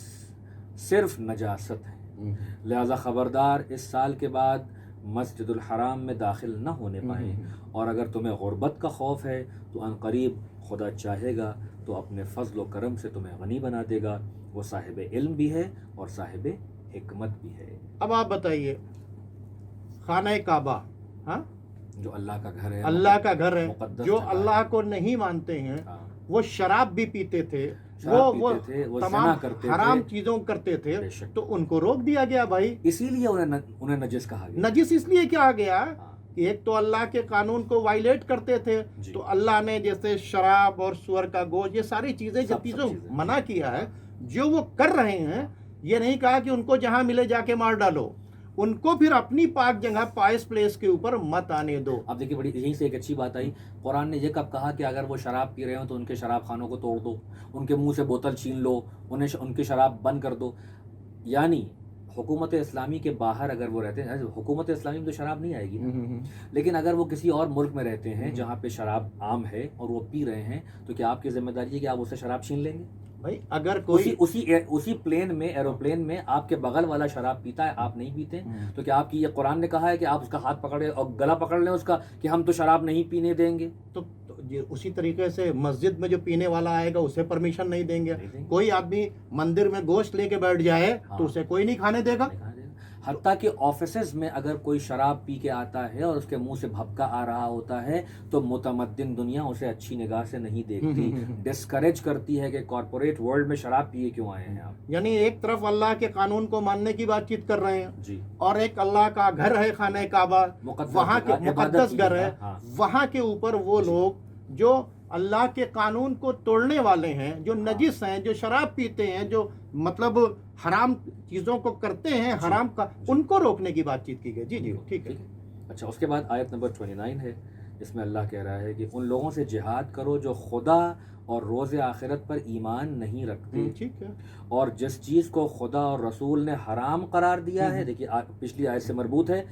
صرف نجاست ہیں، لہذا خبردار اس سال کے بعد مسجد الحرام میں داخل نہ ہونے پائیں، اور اگر تمہیں غربت کا خوف ہے تو ان قریب خدا چاہے گا تو اپنے فضل و کرم سے تمہیں غنی بنا دے گا، وہ صاحب علم بھی ہے اور صاحب حکمت بھی ہے۔ اب آپ بتائیے، خانہ کعبہ، ہاں، جو اللہ کا گھر ہے، اللہ کا گھر ہے، مقدس جو جگہ اللہ ہے، کو نہیں مانتے ہیں ہاں، وہ شراب بھی پیتے تھے، شراب وہ پیتے تھے، وہ تمام زنا کرتے حرام تھے، چیزوں کرتے تھے، بے شک، تو ان کو روک دیا گیا بھائی۔ اسی لیے انہیں نجس کہا گیا۔ نجس اس لیے کیا گیا ہاں، کہ ایک تو اللہ کے قانون کو وائلیٹ کرتے تھے، جی، تو اللہ نے جیسے شراب اور سور کا گوشت، یہ ساری چیزیں جو سب چیزوں چیزیں منع کیا ہے، جو وہ کر رہے ہیں، یہ نہیں کہا کہ ان کو جہاں ملے جا کے مار ڈالو، ان کو پھر اپنی پاک جگہ پائس پلیس کے اوپر مت آنے دو۔ اب دیکھیے بڑی یہیں سے ایک اچھی بات آئی، قرآن نے یہ کب کہا کہ اگر وہ شراب پی رہے ہوں تو ان کے شراب خانوں کو توڑ دو، ان کے منہ سے بوتل چھین لو، ان کی شراب بند کر دو۔ یعنی حکومت اسلامی کے باہر اگر وہ رہتے ہیں، حکومت اسلامی میں تو شراب نہیں آئے گی نا، لیکن اگر وہ کسی اور ملک میں رہتے ہیں جہاں پہ شراب عام ہے اور وہ پی رہے ہیں، تو کیا آپ کی ذمہ داری ہے کہ آپ اسے شراب چھین لیں گے؟ بھائی اگر کوئی اسی پلین میں، ایروپلین میں آپ کے بغل والا شراب پیتا ہے، آپ نہیں پیتے، تو کیا آپ کی یہ قرآن نے کہا ہے کہ آپ اس کا ہاتھ پکڑے اور گلا پکڑ لیں اس کا کہ ہم تو شراب نہیں پینے دیں گے؟ تو اسی طریقے سے مسجد میں جو پینے والا آئے گا اسے پرمیشن نہیں دیں گے۔ کوئی آدمی مندر میں گوشت لے کے بیٹھ جائے تو اسے کوئی نہیں کھانے دے گا۔ حتیٰ کہ آفیسز میں اگر کوئی شراب پی کے آتا ہے اور اس کے منہ سے بھپکا آ رہا ہوتا ہے تو متمدن دنیا اسے اچھی نگاہ سے نہیں دیکھتی، ڈسکریج کرتی ہے کہ کارپوریٹ ورلڈ میں شراب پیے کیوں آئے ہیں آپ۔ یعنی ایک طرف اللہ کے قانون کو ماننے کی بات چیت کر رہے ہیں، جی، اور ایک اللہ کا گھر ہے خانہ کعبہ، وہاں کے مقدس گھر ہے، وہاں کے اوپر وہ لوگ جو اللہ کے قانون کو توڑنے والے ہیں، جو نجس ہیں، جو شراب پیتے ہیں، جو مطلب حرام چیزوں کو کرتے ہیں، حرام کا، ان کو روکنے کی بات چیت کی گئی۔ جی جی ٹھیک ہے۔ اچھا، اس کے بعد آیت نمبر 29 ہے، اس میں اللہ کہہ رہا ہے کہ ان لوگوں سے جہاد کرو جو خدا اور روز آخرت پر ایمان نہیں رکھتے، ٹھیک ہے، اور جس چیز کو خدا اور رسول نے حرام قرار دیا ہے، دیکھیے پچھلی آیت سے مربوط ہے،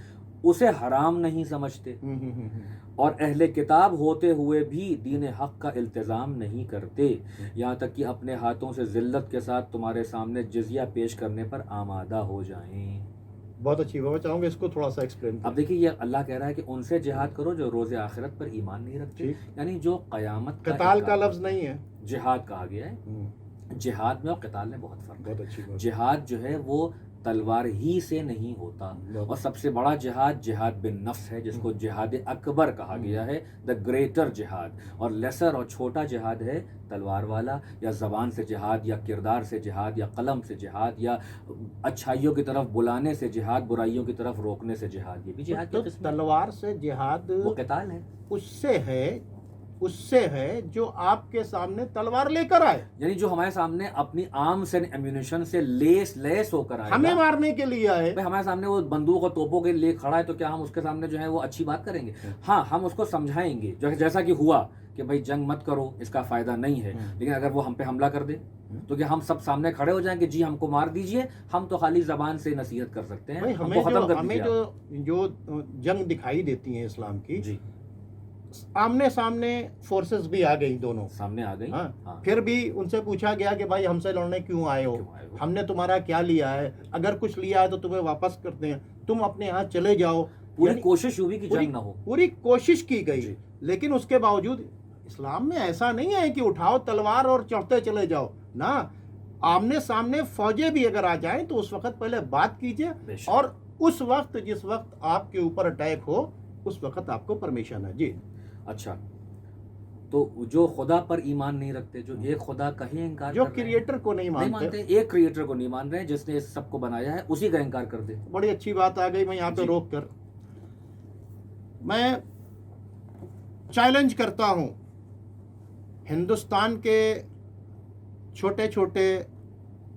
اسے حرام نہیں سمجھتے اور اہل کتاب ہوتے ہوئے بھی دین حق کا التزام نہیں کرتے، یہاں تک کہ اپنے ہاتھوں سے ذلت کے ساتھ تمہارے سامنے جزیہ پیش کرنے پر آمادہ ہو جائیں۔ بہت اچھی بات، میں چاہوں گا اس کو تھوڑا سا ایکسپلین اب دیکھیے یہ اللہ کہہ رہا ہے کہ ان سے جہاد کرو جو روز آخرت پر ایمان نہیں رکھتے، یعنی جو قیامت قتال کا لفظ نہیں ہے، جہاد کہا گیا ہے۔ جہاد میں اور قتال میں بہت فرق ہے۔ بہت اچھی بات۔ جہاد جو ہے وہ تلوار ہی سے نہیں ہوتا، اور سب سے بڑا جہاد جہاد بن نفس ہے، جس کو جہاد اکبر کہا گیا ہے، دا گریٹر جہاد، اور لیسر اور چھوٹا جہاد ہے تلوار والا، یا زبان سے جہاد، یا کردار سے جہاد، یا قلم سے جہاد، یا اچھائیوں کی طرف بلانے سے جہاد، برائیوں کی طرف روکنے سے جہاد۔ یہ بھی جہاد تو کی قسم ہے، تلوار سے جہاد وہ قتال ہے۔ اس سے ہے جو آپ کے سامنے تلوار لے کر آئے، یعنی جو ہمارے سامنے اپنی آرمز اینڈ ایمیونیشن سے لیس ہو کر آئے، ہمیں مارنے کے لیے آئے۔ بھائی ہمارے سامنے وہ بندوق اور توپوں کے لیے کھڑا ہے تو کیا ہم اس کے سامنے جو ہے وہ اچھی بات کریں گے؟ ہاں، ہم اس کو سمجھائیں گے، جیسا کہ ہوا کہ بھائی جنگ مت کرو، اس کا فائدہ نہیں ہے، لیکن اگر وہ ہم پہ حملہ کر دے تو کیا ہم سب سامنے کھڑے ہو جائیں کہ جی ہم کو مار دیجئے؟ ہم تو خالی زبان سے نصیحت کر سکتے ہیں، ہم کو ختم کر ہمیں دیجئے۔ جو جنگ دکھائی دیتی ہیں اسلام کی، جی، آمنے سامنے فورسز بھی آ گئی، دونوں سامنے آ گئی، پھر بھی ان سے پوچھا گیا کہ بھائی ہم سے لڑنے کیوں آئے ہو؟ ہم نے تمہارا کیا لیا ہے؟ اگر کچھ لیا ہے تو تمہیں واپس کرتے ہیں، تم اپنے یہاں چلے جاؤ۔ پوری کوشش ہوئی کہ جنگ نہ ہو، پوری کوشش کی گئی، لیکن اس کے باوجود اسلام میں ایسا نہیں ہے کہ اٹھاؤ تلوار اور چڑھتے چلے جاؤ، نہ، آمنے سامنے فوجیں بھی اگر آ جائیں تو اس وقت پہلے بات کیجئے، اور اس وقت جس وقت آپ کے اوپر اٹیک ہو اس وقت آپ کو پرمیشن ہے۔ جی اچھا، تو جو خدا پر ایمان نہیں رکھتے، جو ایک خدا کا ہی انکار جو کر رہے ہیں، کریٹر کو نہیں مانتے، ایک کریٹر کو نہیں مان رہے ہیں جس نے اس سب کو بنایا ہے، اسی کا انکار کر دے۔ بڑی اچھی بات آ گئی، میں یہاں پہ روک کر میں چیلنج کرتا ہوں ہندوستان کے چھوٹے چھوٹے،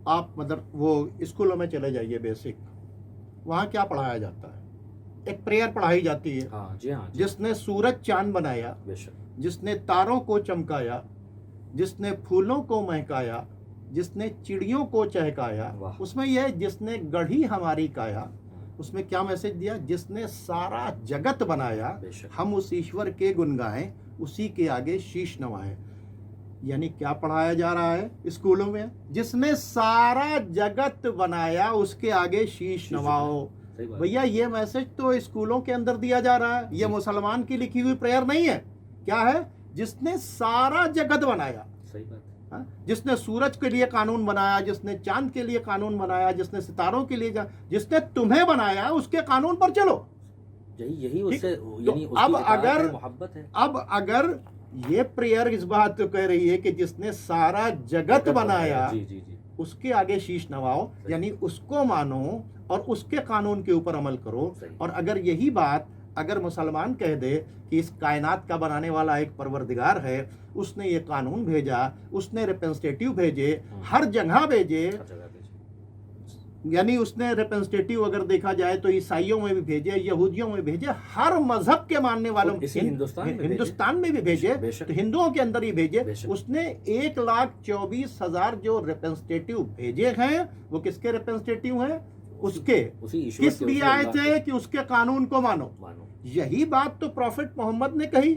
آپ وہ اسکولوں میں چلے جائیے، بیسک، وہاں کیا پڑھایا جاتا ہے؟ ایک پریئر پڑھائی جاتی ہے، جی ہاں، جس نے سورج چاند بنایا، بے شک، جس نے تاروں کو چمکایا، جس نے پھولوں کو مہکایا، جس نے چڑیوں کو چہکایا، اس میں یہ جس نے گڑھی ہماری کایا، اس میں کیا میسج دیا؟ جس نے سارا جگت بنایا، ہم اس ایشور کے گن گائیں، اسی کے آگے شیش نوائیں۔ یعنی کیا پڑھایا جا رہا ہے اسکولوں میں؟ جس نے سارا جگت بنایا اس کے آگے شیش نواؤ۔ بھیا یہ میسج تو اسکولوں کے اندر دیا جا رہا ہے، یہ مسلمان کی لکھی ہوئی پریئر نہیں ہے۔ کیا ہے؟ جس نے سارا جگت بنایا، صحیح بات، جس نے سورج کے لیے قانون بنایا، جس نے چاند کے لیے قانون بنایا، جس نے ستاروں کے لیے، جس نے تمہیں بنایا اس کے قانون پر چلو۔ یہی اس سے یعنی اب اگر محبت ہے۔ اب اگر یہ پریئر اس بات تو کہہ رہی ہے کہ جس نے سارا جگت بنایا، اس کے آگے شیش نواؤ، یعنی اس کو مانو اور اس کے قانون کے اوپر عمل کرو۔ اور اگر یہی بات اگر مسلمان کہہ دے کہ اس کائنات کا بنانے والا ایک پروردگار ہے، اس نے یہ قانون بھیجا، اس نے ریپرزنٹیٹیو بھیجے، ہر جگہ بھیجے، یعنی اس نے ریپرزنٹیٹیو اگر دیکھا جائے تو عیسائیوں میں بھی بھیجے، یہودیوں میں بھیجے، ہر مذہب کے ماننے والوں ہندوستان میں بھی بھیجے، تو ہندوؤں کے اندر ہی بھیجے۔ اس نے 1,24,000 جو ریپرزنٹیٹیو بھیجے ہیں، وہ کس کے ریپرزنٹیٹیو ہیں؟ اس کے، کس لیے آئے تھے؟ کہ اس کے قانون کو مانو۔ یہی بات تو پروفٹ محمد نے کہی،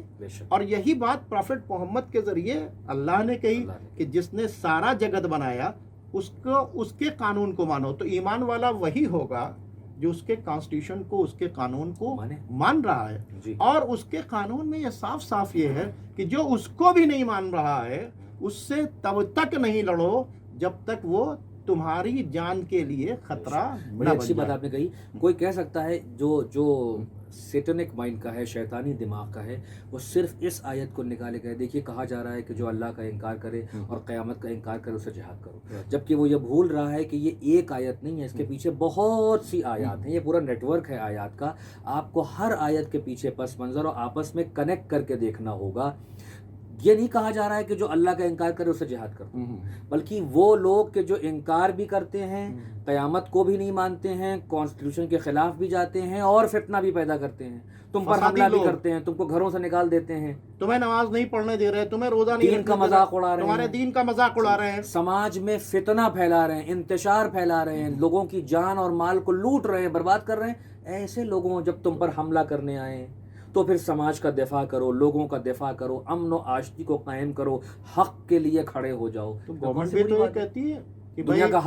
اور یہی بات پروفٹ محمد کے ذریعے اللہ نے کہی کہ جس نے سارا جگت بنایا اس کے قانون کو مانو۔ تو ایمان والا وہی ہوگا جو اس کے کانسٹیٹیوشن کو، اس کے قانون کو مان رہا ہے۔ اور اس کے قانون میں یہ صاف صاف یہ ہے کہ جو اس کو بھی نہیں مان رہا ہے، اس سے تب تک نہیں لڑو جب تک وہ تمہاری جان کے لیے خطرہ نہ بن اچھی بات جائے۔ آپ نے کہی۔ کوئی کہہ سکتا ہے جو سیٹنک مائنڈ کا ہے، شیطانی دماغ کا ہے، وہ صرف اس آیت کو نکالے گئے، دیکھیے کہا جا رہا ہے کہ جو اللہ کا انکار کرے اور قیامت کا انکار کرے اسے جہاد کرو، جبکہ وہ یہ بھول رہا ہے کہ یہ ایک آیت نہیں ہے، اس کے پیچھے بہت سی آیات ہیں، یہ پورا نیٹ ورک ہے آیات کا۔ آپ کو ہر آیت کے پیچھے پس منظر اور آپس میں کنیکٹ کر کے دیکھنا ہوگا۔ یہ نہیں کہا جا رہا ہے کہ جو اللہ کا انکار کرے اسے جہاد کر دو، بلکہ وہ لوگ کہ جو انکار بھی کرتے ہیں، قیامت کو بھی نہیں مانتے ہیں، کانسٹیٹیوشن کے خلاف بھی جاتے ہیں اور فتنہ بھی پیدا کرتے ہیں، تم پر حملہ بھی کرتے ہیں، تم کو گھروں سے نکال دیتے ہیں، تمہیں نماز نہیں پڑھنے دے رہے، تمہیں روزہ نہیں دین کا مذاق اڑا رہے ہیں، تمہارے دین کا مذاق اڑا رہے ہیں، سماج میں فتنہ پھیلا رہے ہیں، انتشار پھیلا رہے ہیں، لوگوں کی جان اور مال کو لوٹ رہے ہیں، برباد کر رہے ہیں، ایسے لوگوں جب تم پر حملہ کرنے آئے تو پھر سماج کا دفاع کرو، لوگوں کا دفاع کرو، امن و آشتی کو قائم کرو، حق کے لیے کھڑے ہو جاؤ۔ تو گورنمنٹ بھی تو یہ کہتی ہے کہ دنیا کا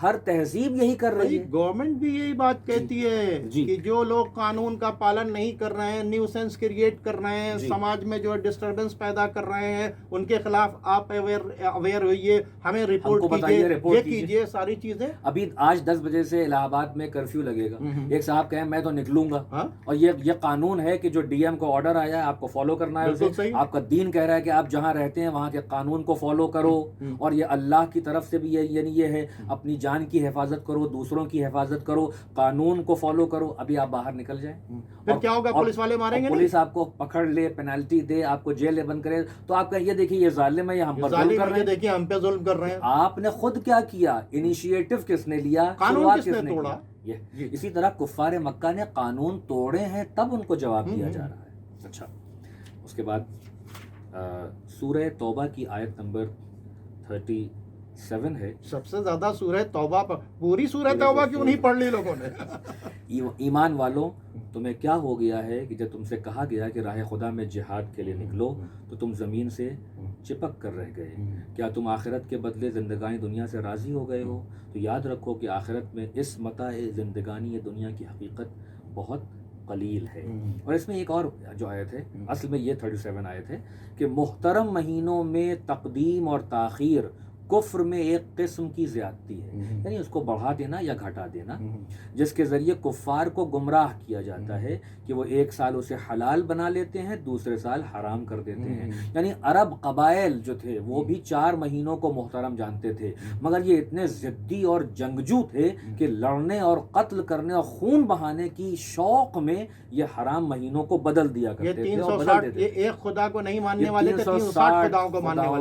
ہر تہذیب یہی کر رہی ہے، گورنمنٹ بھی یہی بات کہتی ہے کہ جو لوگ قانون کا پالن نہیں کر رہے ہیں، نیوسنس کریٹ کر رہے ہیں، سماج میں جو ڈسٹربنس پیدا کر رہے ہیں، ان کے خلاف آپ اویئر ہوئیے، ہمیں رپورٹ کیجیے، یہ کیجیے، ساری چیزیں۔ ابھی آج 10 بجے سے الہ آباد میں کرفیو لگے گا، ایک صاحب کہیں میں تو نکلوں گا، اور یہ قانون ہے کہ جو ڈی ایم کو آرڈر آیا ہے آپ کو فالو کرنا ہے اسے، آپ کا دین کہہ رہا ہے کہ آپ جہاں رہتے ہیں وہاں کے قانون کو فالو کرو، اور یہ اللہ کی طرف سے بھی یعنی یہ ہے اپنی جان کی حفاظت کرو، دوسروں کی حفاظت کرو، قانون کو فالو کرو۔ ابھی آپ باہر نکل جائیں پھر کیا ہوگا؟ پولیس والے ماریں گے، پولیس آپ کو پکڑ لے، پینالٹی دے، آپ کو جیل بند کرے، تو آپ کہیں یہ دیکھیے یہ ظالم ہے، یہ ہم پر ظلم کر رہے ہیں، دیکھیے ہم پہ ظلم کر رہے ہیں۔ آپ نے خود کیا کیا؟ انیشیٹو کس نے لیا؟ قانون کس نے توڑا؟ اسی طرح کفار مکہ نے قانون توڑے ہیں تب ان کو جواب دیا جا رہا ہے۔ اچھا، اس کے بعد سورہ توبہ کی آیت نمبر 37 ہے۔ سب سے زیادہ سورہ توبہ پر، پوری سورہ توبہ کیوں نہیں پڑھ لی لوگوں نے؟ ایمان والوں، تمہیں کیا ہو گیا ہے کہ جب تم سے کہا گیا کہ راہ خدا میں جہاد کے لیے نکلو تو تم زمین سے چپک کر رہ گئے؟ کیا تم آخرت کے بدلے زندگانی دنیا سے راضی ہو گئے ہو؟ تو یاد رکھو کہ آخرت میں اس متاع زندگانی دنیا کی حقیقت بہت قلیل ہے۔ اور اس میں ایک اور جو آیت ہے، اصل میں یہ 37 آیت ہے کہ محترم مہینوں میں تقدیم اور تاخیر کفر میں ایک قسم کی زیادتی ہے، یعنی اس کو بڑھا دینا یا گھٹا دینا، جس کے ذریعے کفار کو گمراہ کیا جاتا ہے کہ وہ ایک سال اسے حلال بنا لیتے ہیں، دوسرے سال حرام کر دیتے ہیں۔ یعنی عرب قبائل جو تھے وہ بھی 4 مہینوں کو محترم جانتے تھے، مگر یہ اتنے ضدی اور جنگجو تھے کہ لڑنے اور قتل کرنے اور خون بہانے کی شوق میں یہ حرام مہینوں کو بدل دیا کرتے تھے۔ 360 ایک خدا کو نہیں ماننے والے تھے، 360 خداؤں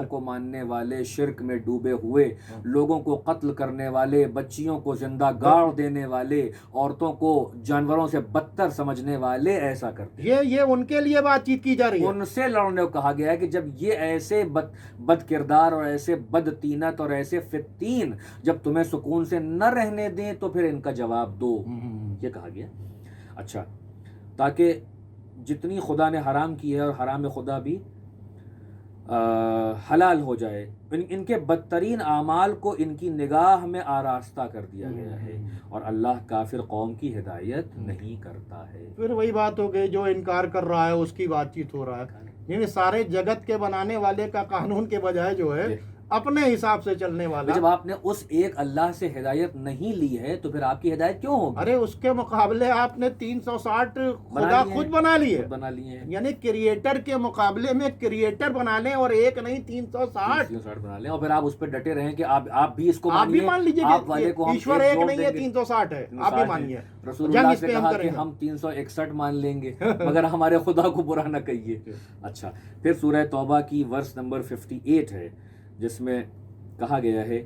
کو ماننے والے، شرک میں ڈوبے ہوئے، لوگوں کو قتل کرنے والے، بچیوں کو زندہ گاڑ دینے والے، عورتوں کو جانوروں سے بدتر سمجھنے والے ایسا کرتے ہیں۔ یہ ان کے لیے بات چیت کی جا رہی ہے، ان سے لڑنے کو کہا گیا ہے کہ جب یہ ایسے بد کردار اور ایسے بد تینت اور ایسے فتین جب تمہیں سکون سے نہ رہنے دیں تو پھر ان کا جواب دو، یہ کہا گیا۔ اچھا، تاکہ جتنی خدا نے حرام کی ہے اور حرام خدا بھی حلال ہو جائے، ان کے بدترین اعمال کو ان کی نگاہ میں آراستہ کر دیا گیا ہے، اور اللہ کافر قوم کی ہدایت نہیں کرتا ہے۔ پھر وہی بات ہو گئی، جو انکار کر رہا ہے اس کی بات چیت ہو رہا ہے، یعنی سارے جگت کے بنانے والے کا قانون کے بجائے جو ہے اپنے حساب سے چلنے والا۔ جب آپ نے اس ایک اللہ سے ہدایت نہیں لی ہے تو پھر آپ کی ہدایت کیوں ہوگی؟ ارے اس کے مقابلے آپ نے 360 خدا خود بنا لیے، یعنی کریٹر کے مقابلے میں کریٹر بنا لیں، اور ایک نہیں 360 بنا لیں، اور پھر آپ اس پہ ڈٹے رہیں کہ آپ بھی اس کو مان لیجیے کہ ایشور ایک نہیں ہے 360 ہے، آپ بھی مانیے۔ رسول اللہ سے کہا کہ ہم 361 مان لیں گے مگر ہمارے خدا کو برا نہ کہیے۔ اچھا، پھر سورہ توبہ کی ورس نمبر 58 ہے، جس میں کہا گیا ہے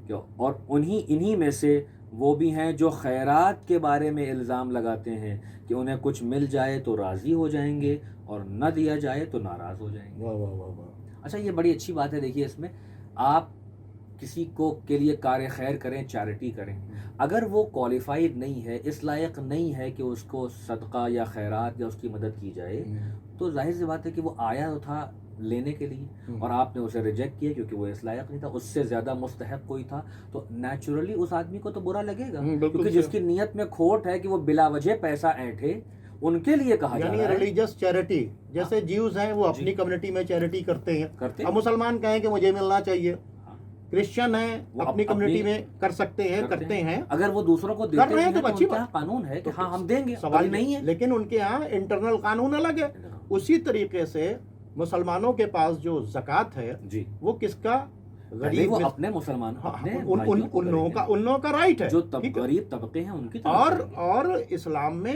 کہ اور انہی میں سے وہ بھی ہیں جو خیرات کے بارے میں الزام لگاتے ہیں کہ انہیں کچھ مل جائے تو راضی ہو جائیں گے اور نہ دیا جائے تو ناراض ہو جائیں گے۔ واہ واہ واہ واہ۔ اچھا، یہ بڑی اچھی بات ہے۔ دیکھیے، اس میں آپ کسی کو کے لیے کار خیر کریں، چیریٹی کریں، اگر وہ کوالیفائڈ نہیں ہے، اس لائق نہیں ہے کہ اس کو صدقہ یا خیرات یا اس کی مدد کی جائے، تو ظاہر سی بات ہے کہ وہ آیا تھا لینے کے لیے اور آپ نے اسے ریجیکٹ کیا کیونکہ وہ اس لائق نہیں تھا، اس سے زیادہ مستحق کوئی تھا، تو نیچرلی اس آدمی کو تو برا لگے گا، کیونکہ جس کی نیت میں کھوٹ ہے کہ وہ بلا وجہ پیسہ اینٹھے، ان کے لیے کہا جا رہا ہے۔ یعنی ریلیجس چیریٹی، جیسے جیوز ہیں وہ اپنی کمیونٹی میں چیریٹی کرتے ہیں، اب مسلمان کہیں کہ مجھے ملنا چاہیے، کرسچن ہیں اپنی کمیونٹی میں کر سکتے ہیں، کرتے ہیں، اگر وہ دوسروں کو دیتے ہیں تو اچھی بات، قانون ہے کہ ہاں ہم دیں گے، سوال نہیں ہے، لیکن ان کے ہاں انٹرنل قانون الگ ہے۔ اسی طریقے سے مسلمانوں کے پاس جو زکوٰۃ ہے وہ کس کا؟ غریب، وہ اپنے مسلمان، ان لوگوں کا رائٹ ہے، جو غریب طبقے ہیں ان کی، اور اسلام میں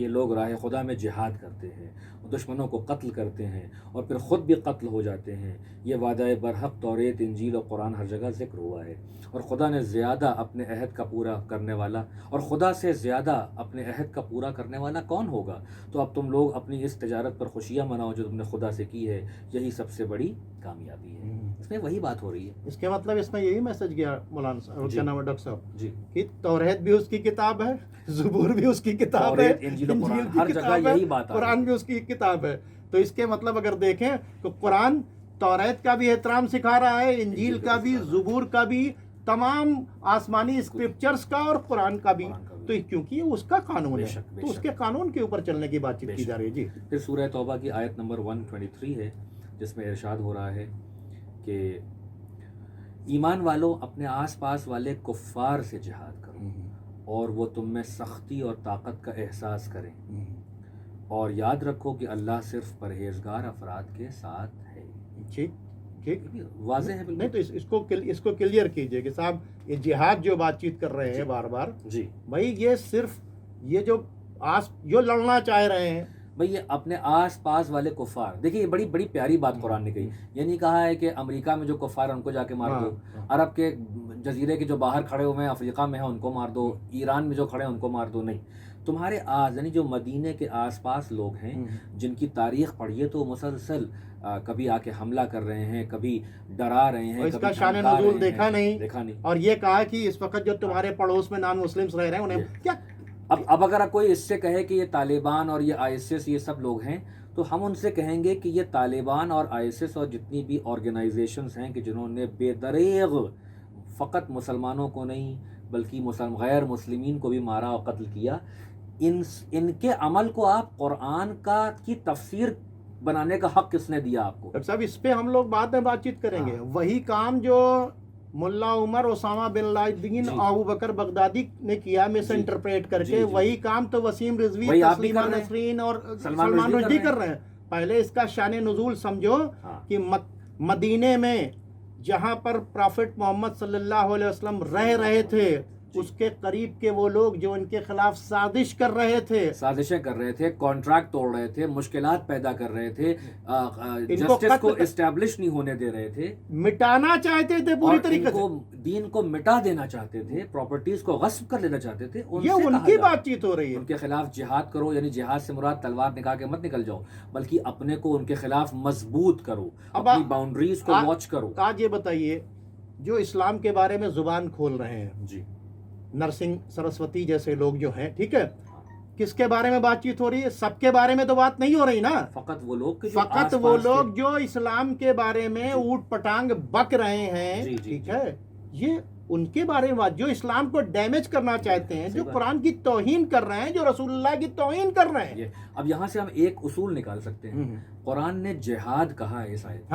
کہ یہ لوگ راہ خدا میں جہاد کرتے ہیں، دشمنوں کو قتل کرتے ہیں اور پھر خود بھی قتل ہو جاتے ہیں. یہ وعدہ برحق توریت، انجیل اور قرآن ہر جگہ ذکر ہوا ہے. اور خدا نے زیادہ اپنے عہد کا پورا کرنے والا، اور خدا سے زیادہ اپنے عہد کا پورا کرنے والا کون ہوگا؟ تو اب تم لوگ اپنی اس تجارت پر خوشیاں مناؤ جو تم نے خدا سے کی ہے، یہی سب سے بڑی کامیابی ہے. اس میں وہی بات ہو رہی ہے. اس کے مطلب اس میں یہی میسج گیا مولانا صاحب، کیا نام ہے ڈاکٹر صاحب، جی، کہ توریت بھی اس کی کتاب ہے، زبور بھی اس کی کتاب ہے، توریت، انجیل و قرآن انجیل کی ہر جگہ کتاب ہے، یہی بات آ رہی ہے. قرآن بھی اس کی کتاب ہے. تو اس کے مطلب اگر دیکھیں تو قرآن توریت کا بھی احترام سکھا رہا ہے، انجیل کا بھی، زبور کا بھی، تمام آسمانی اسکرپچرز کا اور قرآن کا بھی. تو کیونکہ یہ اس کا قانون ہے تو اس کے قانون کے اوپر چلنے کی بات چیت کی جا رہی ہے. جی پھر سورہ توبہ کی آیت نمبر 123 ہے جس میں ارشاد ہو رہا ہے کہ ایمان والو اپنے آس پاس والے کفار سے جہاد کرو اور وہ تم میں سختی اور طاقت کا احساس کریں، اور یاد رکھو کہ اللہ صرف پرہیزگار افراد کے ساتھ ہے. ٹھیک ٹھیک، واضح ہے بالکل. نہیں تو اس کو کلیئر کیجئے کہ صاحب یہ جہاد جو بات چیت کر رہے ہیں بار بار، جی بھائی یہ صرف یہ جو لڑنا چاہ رہے ہیں، بھئی یہ اپنے آس پاس والے کفار، دیکھیے یہ بڑی بڑی پیاری بات قرآن نے کہی. یہ نہیں کہا ہے کہ امریکہ میں جو کفار ہیں ان کو جا کے مار دو، عرب کے جزیرے کے جو باہر کھڑے ہوئے ہیں افریقہ میں ہیں ان کو مار دو، ایران میں جو کھڑے ہیں ان کو مار دو. نہیں، تمہارے یعنی جو مدینے کے آس پاس لوگ ہیں جن کی تاریخ پڑھیے تو مسلسل کبھی آ کے حملہ کر رہے ہیں، کبھی ڈرا رہے ہیں، اس کا کبھی شان دھمکا رہے نزول ہیں، دیکھا نہیں، اور یہ کہا کہ اس وقت جو تمہارے پڑوس میں نان مسلمس رہ رہے ہیں انہیں کیا. اب اگر کوئی اس سے کہے کہ یہ طالبان اور یہ ISIS یہ سب لوگ ہیں تو ہم ان سے کہیں گے کہ یہ طالبان اور ISIS اور جتنی بھی آرگنائزیشنز ہیں کہ جنہوں نے بے دریغ فقط مسلمانوں کو نہیں بلکہ غیر مسلمین کو بھی مارا اور قتل کیا، ان کے عمل کو آپ قرآن کی تفسیر بنانے کا حق کس نے دیا آپ کو؟ ڈاکٹر صاحب اس پہ ہم لوگ بعد میں بات چیت کریں گے. وہی کام جو ملا عمر، اسامہ بن لادن، ابو بکر بغدادی نے کیا مس انٹرپریٹ کر کے، وہی کام تو وسیم رضوی، تسلیمہ نسرین اور سلمان رشدی کر رہے ہیں. پہلے اس کا شان نزول سمجھو کہ مدینے میں جہاں پر پرافٹ محمد صلی اللہ علیہ وسلم رہ رہے تھے اس کے قریب کے وہ لوگ جو ان کے خلاف سازش کر رہے تھے، سازشیں کر رہے تھے، کانٹریکٹ توڑ رہے تھے، مشکلات پیدا کر رہے تھے، جسٹس کو اسٹیبلش نہیں ہونے دے رہے تھے، مٹانا چاہتے تھے پوری طریقے سے، دین کو مٹا دینا چاہتے تھے، پراپرٹیز کو غصب کر لینا چاہتے تھے. یہ ان کی بات چیت ہو رہی ہے. ان کے خلاف جہاد کرو، یعنی جہاد سے مراد تلوار نکال کے مت نکل جاؤ بلکہ اپنے کو ان کے خلاف مضبوط کرو، اپنی باؤنڈریز کو واچ کرو. آج یہ بتائیے جو اسلام کے بارے میں زبان کھول رہے ہیں، جی نرسنگ سرسوتی جیسے لوگ جو ہیں، ٹھیک ہے، کس کے بارے میں بات چیت ہو رہی ہے؟ سب کے بارے میں تو بات نہیں ہو رہی نا، فقط وہ لوگ جو اسلام کے بارے میں اوٹ پٹانگ بک رہے ہیں، ٹھیک ہے، یہ ان کے بارے میں بات، جو اسلام کو ڈیمیج کرنا چاہتے ہیں، جو قرآن کی توہین کر رہے ہیں، جو رسول اللہ کی توہین کر رہے ہیں. اب یہاں سے ہم ایک اصول نکال سکتے ہیں، قرآن نے جہاد کہا ہے، اس آیت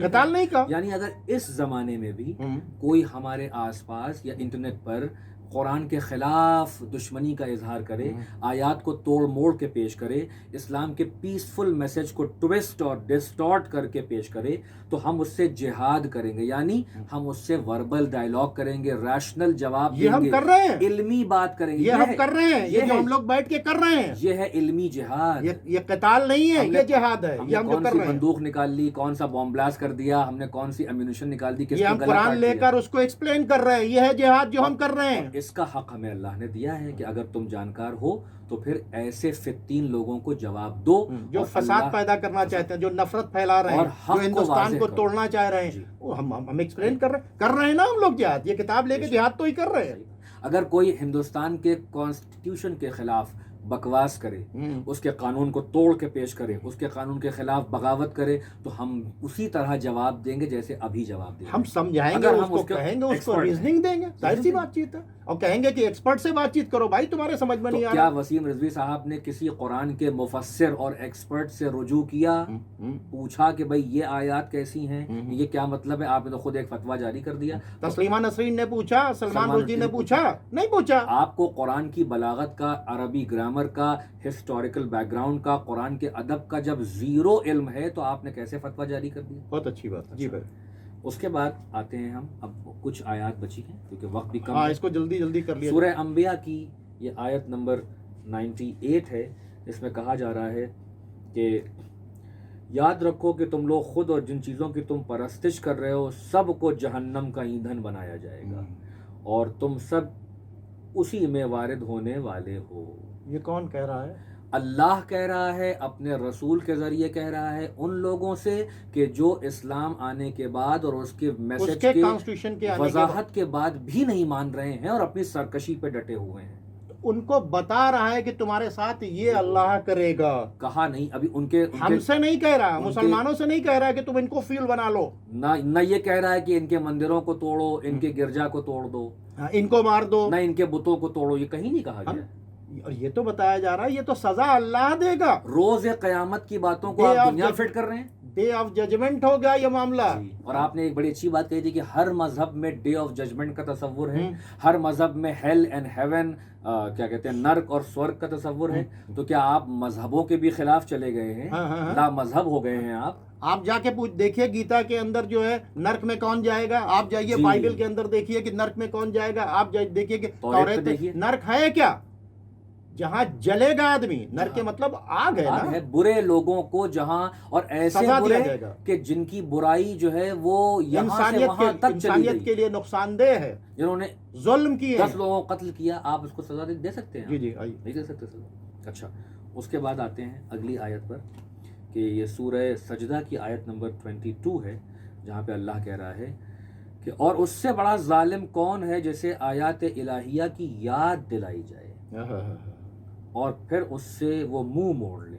قتال نہیں کہا. یعنی اگر اس زمانے میں بھی کوئی ہمارے آس پاس یا انٹرنیٹ پر قرآن کے خلاف دشمنی کا اظہار کرے، آیات کو توڑ موڑ کے پیش کرے، اسلام کے پیسفل میسج کو ٹویسٹ اور ڈسٹارٹ کر کے پیش کرے تو ہم اس سے جہاد کریں گے، یعنی ہم اس سے وربل ڈائلاگ کریں گے، ریشنل جواب دیں گے، یہ ہم کر رہے ہیں، علمی بات کریں گے، یہ ہم کر رہے ہیں، یہ جو ہم لوگ بیٹھ کے کر رہے ہیں، یہ ہے علمی جہاد. یہ قتال نہیں ہے، یہ جہاد ہے. یہ ہم جو کر رہے ہیں، بندوق نکال لی، کون سا بم بلاسٹ کر دیا ہم نے، کون سی ایمونیشن نکال دی، یہ ہم قرآن لے کر اس کو ایکسپلین کر رہے ہیں، یہ ہے جہاد جو ہم کر رہے ہیں. اس کا حق ہمیں اللہ نے دیا ہے کہ اگر تم جانکار ہو تو پھر ایسے فتین لوگوں کو جواب دو جو فساد پیدا کرنا چاہتے ہیں، جو نفرت پھیلا رہے ہیں، جو ہندوستان کو توڑنا چاہ رہے ہیں، ہم ایکسپلین کر رہے ہیں نا ہم لوگ جہاد. یہ کتاب لے کے جہاد تو ہی کر رہے ہیں. اگر کوئی ہندوستان کے کانسٹیٹیوشن کے خلاف بکواس کرے، اس کے قانون کو توڑ کے پیش کرے، اس کے قانون کے خلاف بغاوت کرے تو ہم اسی طرح جواب دیں گے جیسے ابھی جواب دیں گے. ہم سمجھائیں گے، اس کو کہیں گے، اس کو ریزننگ دیں گے، ظاہر سی بات چیت ہے، اور کہیں گے کہ ایکسپرٹ سے بات چیت کرو بھائی، تمہارے سمجھ میں نہیں آ رہا. کیا وسیم رضوی صاحب نے کسی قرآن کے مفسر اور ایکسپرٹ سے رجوع کیا، پوچھا کہ بھئی یہ آیات کیسی ہیں، یہ کیا مطلب ہے؟ آپ نے تو خود ایک فتویٰ جاری کر دیا. تسلیمہ نسرین نے پوچھا، سلمان رشدی نے پوچھا؟ نہیں پوچھا. آپ کو قرآن کی بلاغت کا، عربی گرامر کا، ہسٹوریکل بیک گراؤنڈ کا، قرآن کے ادب کا جب زیرو علم ہے تو آپ نے کیسے فتویٰ جاری کر دیا؟ بہت اچھی بات ہے. جی بھائی، اس کے بعد آتے ہیں ہم، اب کچھ آیات بچی ہیں کیونکہ وقت بھی کم ہاں، ہے. اس کو جلدی کر لیا. سورہ انبیاء کی یہ آیت نمبر 98 ہے، اس میں کہا جا رہا ہے کہ یاد رکھو کہ تم لوگ خود اور جن چیزوں کی تم پرستش کر رہے ہو سب کو جہنم کا ایندھن بنایا جائے گا اور تم سب اسی میں وارد ہونے والے ہو۔ یہ کون کہہ رہا ہے؟ اللہ کہہ رہا ہے، اپنے رسول کے ذریعے کہہ رہا ہے ان لوگوں سے کہ جو اسلام آنے کے بعد اور اس کے میسج کے کانسٹیٹیوشن کے وضاحت کے بعد بھی نہیں مان رہے ہیں اور اپنی سرکشی پہ ڈٹے ہوئے ہیں۔ ان کو بتا رہا ہے کہ تمہارے ساتھ یہ اللہ کرے گا۔ کہا نہیں، ابھی ان کے ہم سے نہیں کہہ رہا، مسلمانوں سے نہیں کہہ رہا کہ تم ان کو فیل بنا لو، نہ یہ کہہ رہا ہے کہ ان کے مندروں کو توڑو، ان کے گرجا کو توڑ دو، ان کو مار دو، نہ ان کے بتوں کو توڑو، یہ کہیں نہیں کہا گیا۔ اور یہ تو بتایا جا رہا ہے یہ تو سزا اللہ دے گا۔ روز قیامت کی باتوں کو آپ دنیا فٹ کر رہے ہیں، ڈے آف ججمنٹ ہو گیا یہ معاملہ۔ اور آپ نے ایک بڑی اچھی بات کہی تھی کہ ہر مذہب میں ڈے آف ججمنٹ کا تصور ہے، ہر مذہب میں ہیل اینڈ ہیون، کیا کہتے ہیں، نرک اور سورگ کا تصور ہے۔ تو کیا آپ مذہبوں کے بھی خلاف چلے گئے ہیں؟ لا مذہب ہو گئے ہیں آپ جا کے دیکھیے گیتا کے اندر جو ہے نرک میں کون جائے گا، آپ جائیے بائبل کے اندر دیکھیے کہ نرک میں کون جائے گا، آپ دیکھیے کہ نرک ہے کیا، جہاں جلے گا آدمی، نرک کے مطلب آگ ہے، برے لوگوں کو جہاں، اور ایسے برے کہ جن کی برائی جو ہے وہ یہاں سے وہاں تک انسانیت کے لیے نقصان دہ ہے، جنہوں نے ظلم کیے، 10 لوگوں کو قتل کیا، آپ اس کو سزا دے سکتے ہیں؟ جی نہیں دے سکتے سزا۔ اچھا، اس کے بعد آتے ہیں اگلی آیت پر کہ یہ سورہ سجدہ کی آیت نمبر 22 ہے، جہاں پہ اللہ کہہ رہا ہے کہ اور اس سے بڑا ظالم کون ہے جسے آیات الہیہ کی یاد دلائی جائے اور پھر اس سے وہ منہ موڑ لے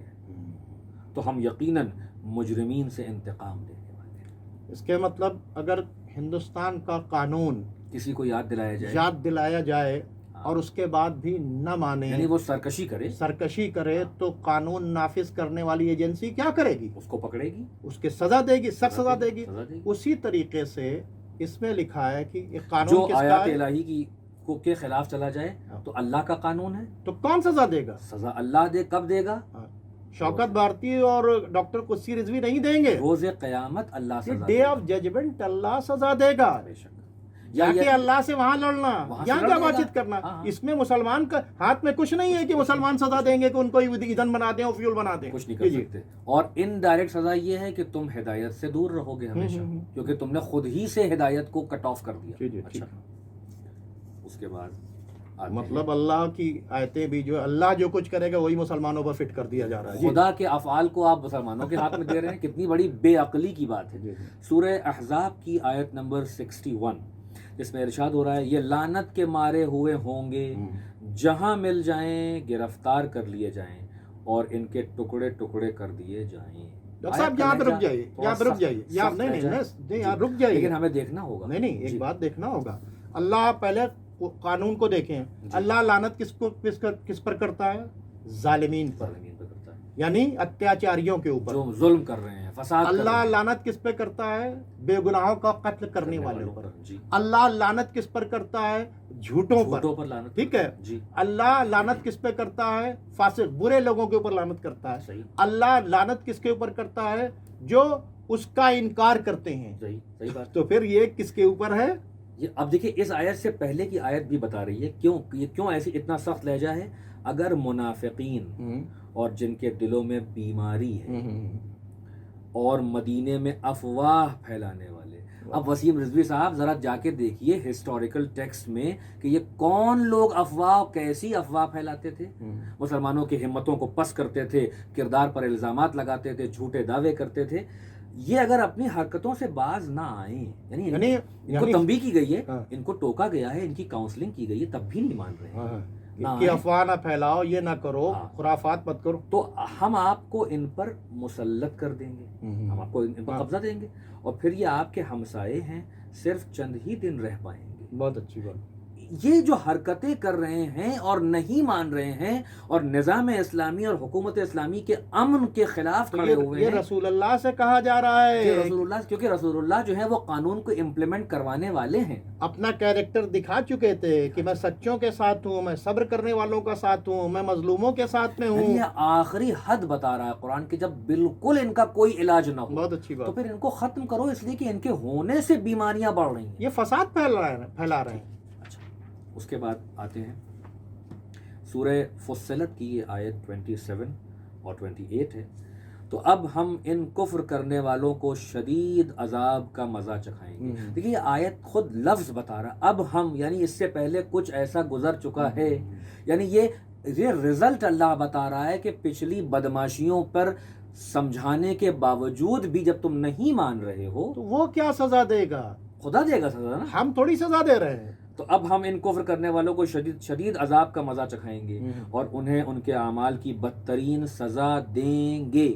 تو ہم یقیناً مجرمین سے انتقام لینے والے ہیں۔ اس کے مطلب اگر ہندوستان کا قانون کسی کو یاد دلایا جائے اور اس کے بعد بھی نہ مانے، یعنی وہ سرکشی کرے تو قانون نافذ کرنے والی ایجنسی کیا کرے گی؟ اس کو پکڑے گی، اس کے سزا دے گی، سخت سزا دے گی۔ اسی طریقے سے اس میں لکھا ہے کہ یہ قانون جو آیات الہی کی کے خلاف چلا جائے تو اللہ کا قانون ہے، تو کون سزا دے گا؟ سزا اللہ دے، کب دے گا؟ شوکت بھارتی اور ڈاکٹر قدسی رضوی نہیں دیں گے، روز قیامت اللہ سزا ڈے آف ججمنٹ اللہ سزا دے گا۔ یا کہ اللہ سے وہاں لڑنا، یہاں کیا بات چیت کرنا، اس میں مسلمان کا ہاتھ میں کچھ نہیں ہے کہ مسلمان سزا دیں گے کہ ان کو ایندھن بنا دیں اور فیول بنا دیں، کچھ نہیں کر سکتے۔ اور انڈائریکٹ سزا یہ ہے کہ تم ہدایت سے دور رہو گے ہمیشہ، کیونکہ تم نے خود ہی سے ہدایت کو کٹ آف کر دیا۔ اچھا، اس کے بعد مطلب اللہ کی آیتیں بھی جو اللہ جو کچھ کرے گا وہی مسلمانوں پر فٹ کر دیا جا رہا ہے۔ خدا کے افعال کو آپ مسلمانوں کے ہاتھ میں دے رہے ہیں، کتنی بڑی بے عقلی کی بات ہے۔ سورہ احزاب کی آیت نمبر 61 جس میں ارشاد ہو رہا ہے یہ لعنت کے مارے ہوئے ہوں گے، جہاں مل جائیں گرفتار کر لیے جائیں اور ان کے ٹکڑے ٹکڑے کر دیے جائیں۔ ڈاکٹر صاحب یہاں رک جائیے، یہاں رک جائیے، لیکن ہمیں دیکھنا ہوگا، نہیں ایک بات دیکھنا ہوگا۔ اللہ پہلے قانون کو دیکھیں، اللہ لعنت کس پر کرتا ہے؟ ظالمین پر، یعنی اتیاچاریوں کے اوپر جو ظلم کر رہے ہیں، فساد۔ اللہ لعنت کس پہ کرتا ہے؟ بے گناہوں کا قتل کرنے والوں پر۔ اللہ لعنت کس پر کرتا ہے؟ جھوٹوں پر لعنت، ٹھیک ہے۔ اللہ لعنت کس پہ کرتا ہے؟ فاسق برے لوگوں کے اوپر لعنت کرتا ہے۔ اللہ لعنت کس کے اوپر کرتا ہے؟ جو اس کا انکار کرتے ہیں۔ صحیح بات۔ تو پھر یہ کس کے اوپر ہے؟ اب دیکھیں اس آیت سے پہلے کی آیت بھی بتا رہی ہے کیوں ایسی اتنا سخت لہجہ ہے۔ اگر منافقین اور جن کے دلوں میں بیماری ہے اور مدینے میں افواہ پھیلانے والے، اب وسیم رضوی صاحب ذرا جا کے دیکھیے ہسٹوریکل ٹیکسٹ میں کہ یہ کون لوگ افواہ، کیسی افواہ پھیلاتے تھے، مسلمانوں کی ہمتوں کو پس کرتے تھے، کردار پر الزامات لگاتے تھے، جھوٹے دعوے کرتے تھے۔ یہ اگر اپنی حرکتوں سے باز نہ آئیں، یعنی ان کو تنبیہ کی گئی ہے، ان کو ٹوکا گیا ہے، ان کی کاؤنسلنگ کی گئی ہے، تب بھی نہیں مان رہے ہیں کہ افواہ نہ پھیلاؤ، یہ نہ کرو، خرافات مت کرو، تو ہم آپ کو ان پر مسلط کر دیں گے، ہم آپ کو ان پر قبضہ دیں گے، اور پھر یہ آپ کے ہمسائے ہیں، صرف چند ہی دن رہ پائیں گے۔ بہت اچھی بات۔ یہ جو حرکتیں کر رہے ہیں اور نہیں مان رہے ہیں اور نظام اسلامی اور حکومت اسلامی کے امن کے خلاف کھڑے ہوئے ہیں، یہ رسول اللہ سے کہا جا رہا ہے، کیونکہ رسول اللہ جو ہے وہ قانون کو امپلیمنٹ کروانے والے ہیں، اپنا کیریکٹر دکھا چکے تھے کہ میں سچوں کے ساتھ ہوں، میں صبر کرنے والوں کا ساتھ ہوں، میں مظلوموں کے ساتھ میں ہوں۔ یہ آخری حد بتا رہا ہے قرآن کہ جب بالکل ان کا کوئی علاج نہ ہو، بہت اچھی بات، تو پھر ان کو ختم کرو، اس لیے کہ ان کے ہونے سے بیماریاں بڑھ رہی ہیں، یہ فساد پھیلا رہے ہیں۔ اس کے بعد آتے ہیں سورہ فصلت کی یہ آیت 27 اور 28 ہے. تو اب ہم ان کفر کرنے والوں کو شدید عذاب کا مزہ چکھائیں گے. دیکھیے یہ آیت خود لفظ بتا رہا اب ہم، یعنی اس سے پہلے کچھ ایسا گزر چکا ہے، یعنی یہ رزلٹ اللہ بتا رہا ہے کہ پچھلی بدماشیوں پر سمجھانے کے باوجود بھی جب تم نہیں مان رہے ہو تو وہ کیا سزا دے گا؟ خدا دے گا سزا نا. ہم تھوڑی سزا دے رہے ہیں. تو اب ہم ان کفر کرنے والوں کو شدید عذاب کا مزہ چکھائیں گے اور انہیں ان کے اعمال کی بدترین سزا دیں گے.